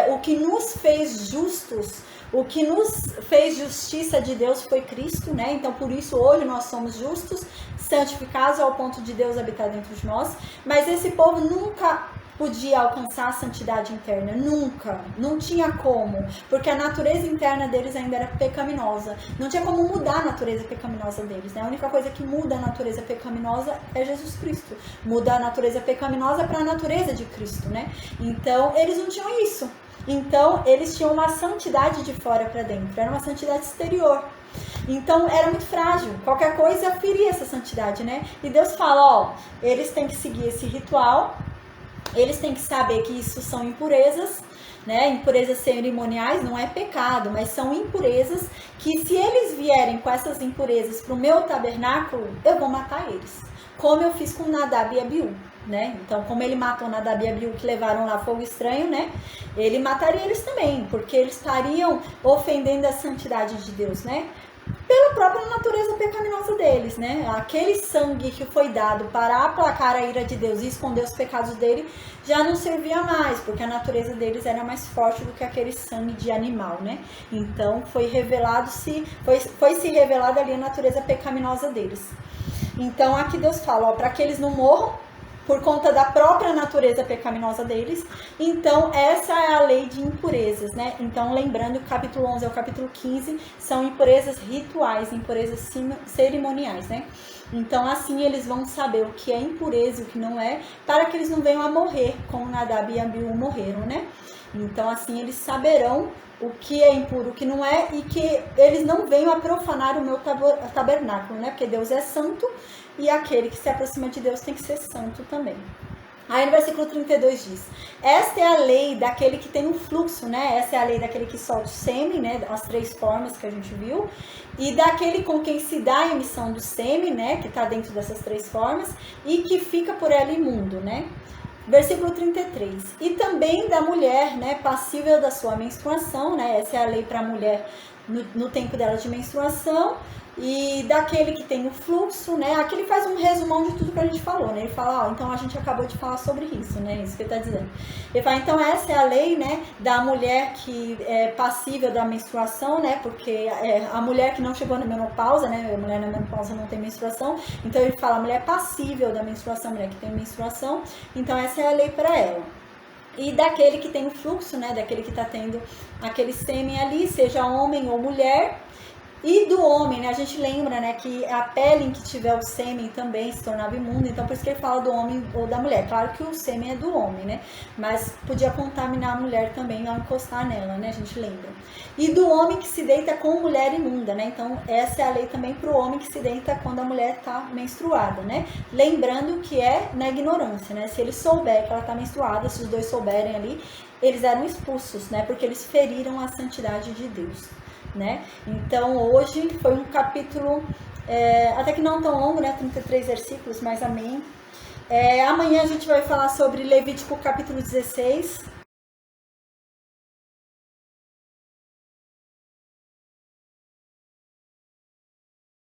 [SPEAKER 1] o que nos fez justos, o que nos fez justiça de Deus foi Cristo, né? Então por isso hoje nós somos justos, santificados ao ponto de Deus habitar dentro de nós, mas esse povo nunca podia alcançar a santidade interna, nunca, não tinha como, porque a natureza interna deles ainda era pecaminosa, não tinha como mudar a natureza pecaminosa deles, né? A única coisa que muda a natureza pecaminosa é Jesus Cristo, muda a natureza pecaminosa para a natureza de Cristo, né? Então eles não tinham isso, então eles tinham uma santidade de fora para dentro, era uma santidade exterior. Então era muito frágil, qualquer coisa feria essa santidade, né? E Deus fala, ó, eles têm que seguir esse ritual, eles têm que saber que isso são impurezas, né? Impurezas cerimoniais não é pecado, mas são impurezas que se eles vierem com essas impurezas para o meu tabernáculo, eu vou matar eles. Como eu fiz com Nadab e Abiú, né? Então, como ele matou Nadab e Abiú, que levaram lá fogo estranho, né? Ele mataria eles também, porque eles estariam ofendendo a santidade de Deus, né? Pela própria natureza pecaminosa deles, né? Aquele sangue que foi dado para aplacar a ira de Deus e esconder os pecados dele já não servia mais, porque a natureza deles era mais forte do que aquele sangue de animal, né? Então foi se revelada ali a natureza pecaminosa deles. Então aqui Deus fala, ó, para que eles não morram por conta da própria natureza pecaminosa deles. Então essa é a lei de impurezas, né? Então lembrando que o capítulo 11 ao capítulo 15 são impurezas rituais, impurezas cerimoniais, né? Então assim eles vão saber o que é impureza e o que não é, para que eles não venham a morrer como Nadab e Abiú morreram, né? Então assim eles saberão o que é impuro, o que não é, e que eles não venham a profanar o meu tabernáculo, né? Porque Deus é santo e aquele que se aproxima de Deus tem que ser santo também. Aí no versículo 32 diz, esta é a lei daquele que tem um fluxo, né? Essa é a lei daquele que solta o sêmen, né? As 3 formas que a gente viu, e daquele com quem se dá a emissão do sêmen, né? Que está dentro dessas 3 formas, e que fica por ela imundo, né? Versículo 33, e também da mulher, né, passível da sua menstruação, né, essa é a lei para a mulher no tempo dela de menstruação, e daquele que tem o fluxo, né? Aqui ele faz um resumão de tudo que a gente falou, né? Ele fala, ó, então a gente acabou de falar sobre isso, né? Isso que ele tá dizendo. Ele fala, então essa é a lei, né, da mulher que é passível da menstruação, né? Porque a mulher que não chegou na menopausa, né? A mulher na menopausa não tem menstruação, então ele fala, a mulher passível da menstruação, a mulher que tem menstruação, então essa é a lei para ela. E daquele que tem o fluxo, né? Daquele que tá tendo aquele sêmen ali, seja homem ou mulher. E do homem, né? A gente lembra, né, que a pele em que tiver o sêmen também se tornava imunda, então por isso que ele fala do homem ou da mulher. Claro que o sêmen é do homem, né? Mas podia contaminar a mulher também ao encostar nela, né? A gente lembra. E do homem que se deita com mulher imunda, né? Então essa é a lei também para o homem que se deita quando a mulher está menstruada, né? Lembrando que é na ignorância, né? Se ele souber que ela está menstruada, se os dois souberem ali, eles eram expulsos, né? Porque eles feriram a santidade de Deus. Né? Então hoje foi um capítulo até que não tão longo, né? 33 versículos, mas amém. Amanhã a gente vai falar sobre Levítico capítulo 16,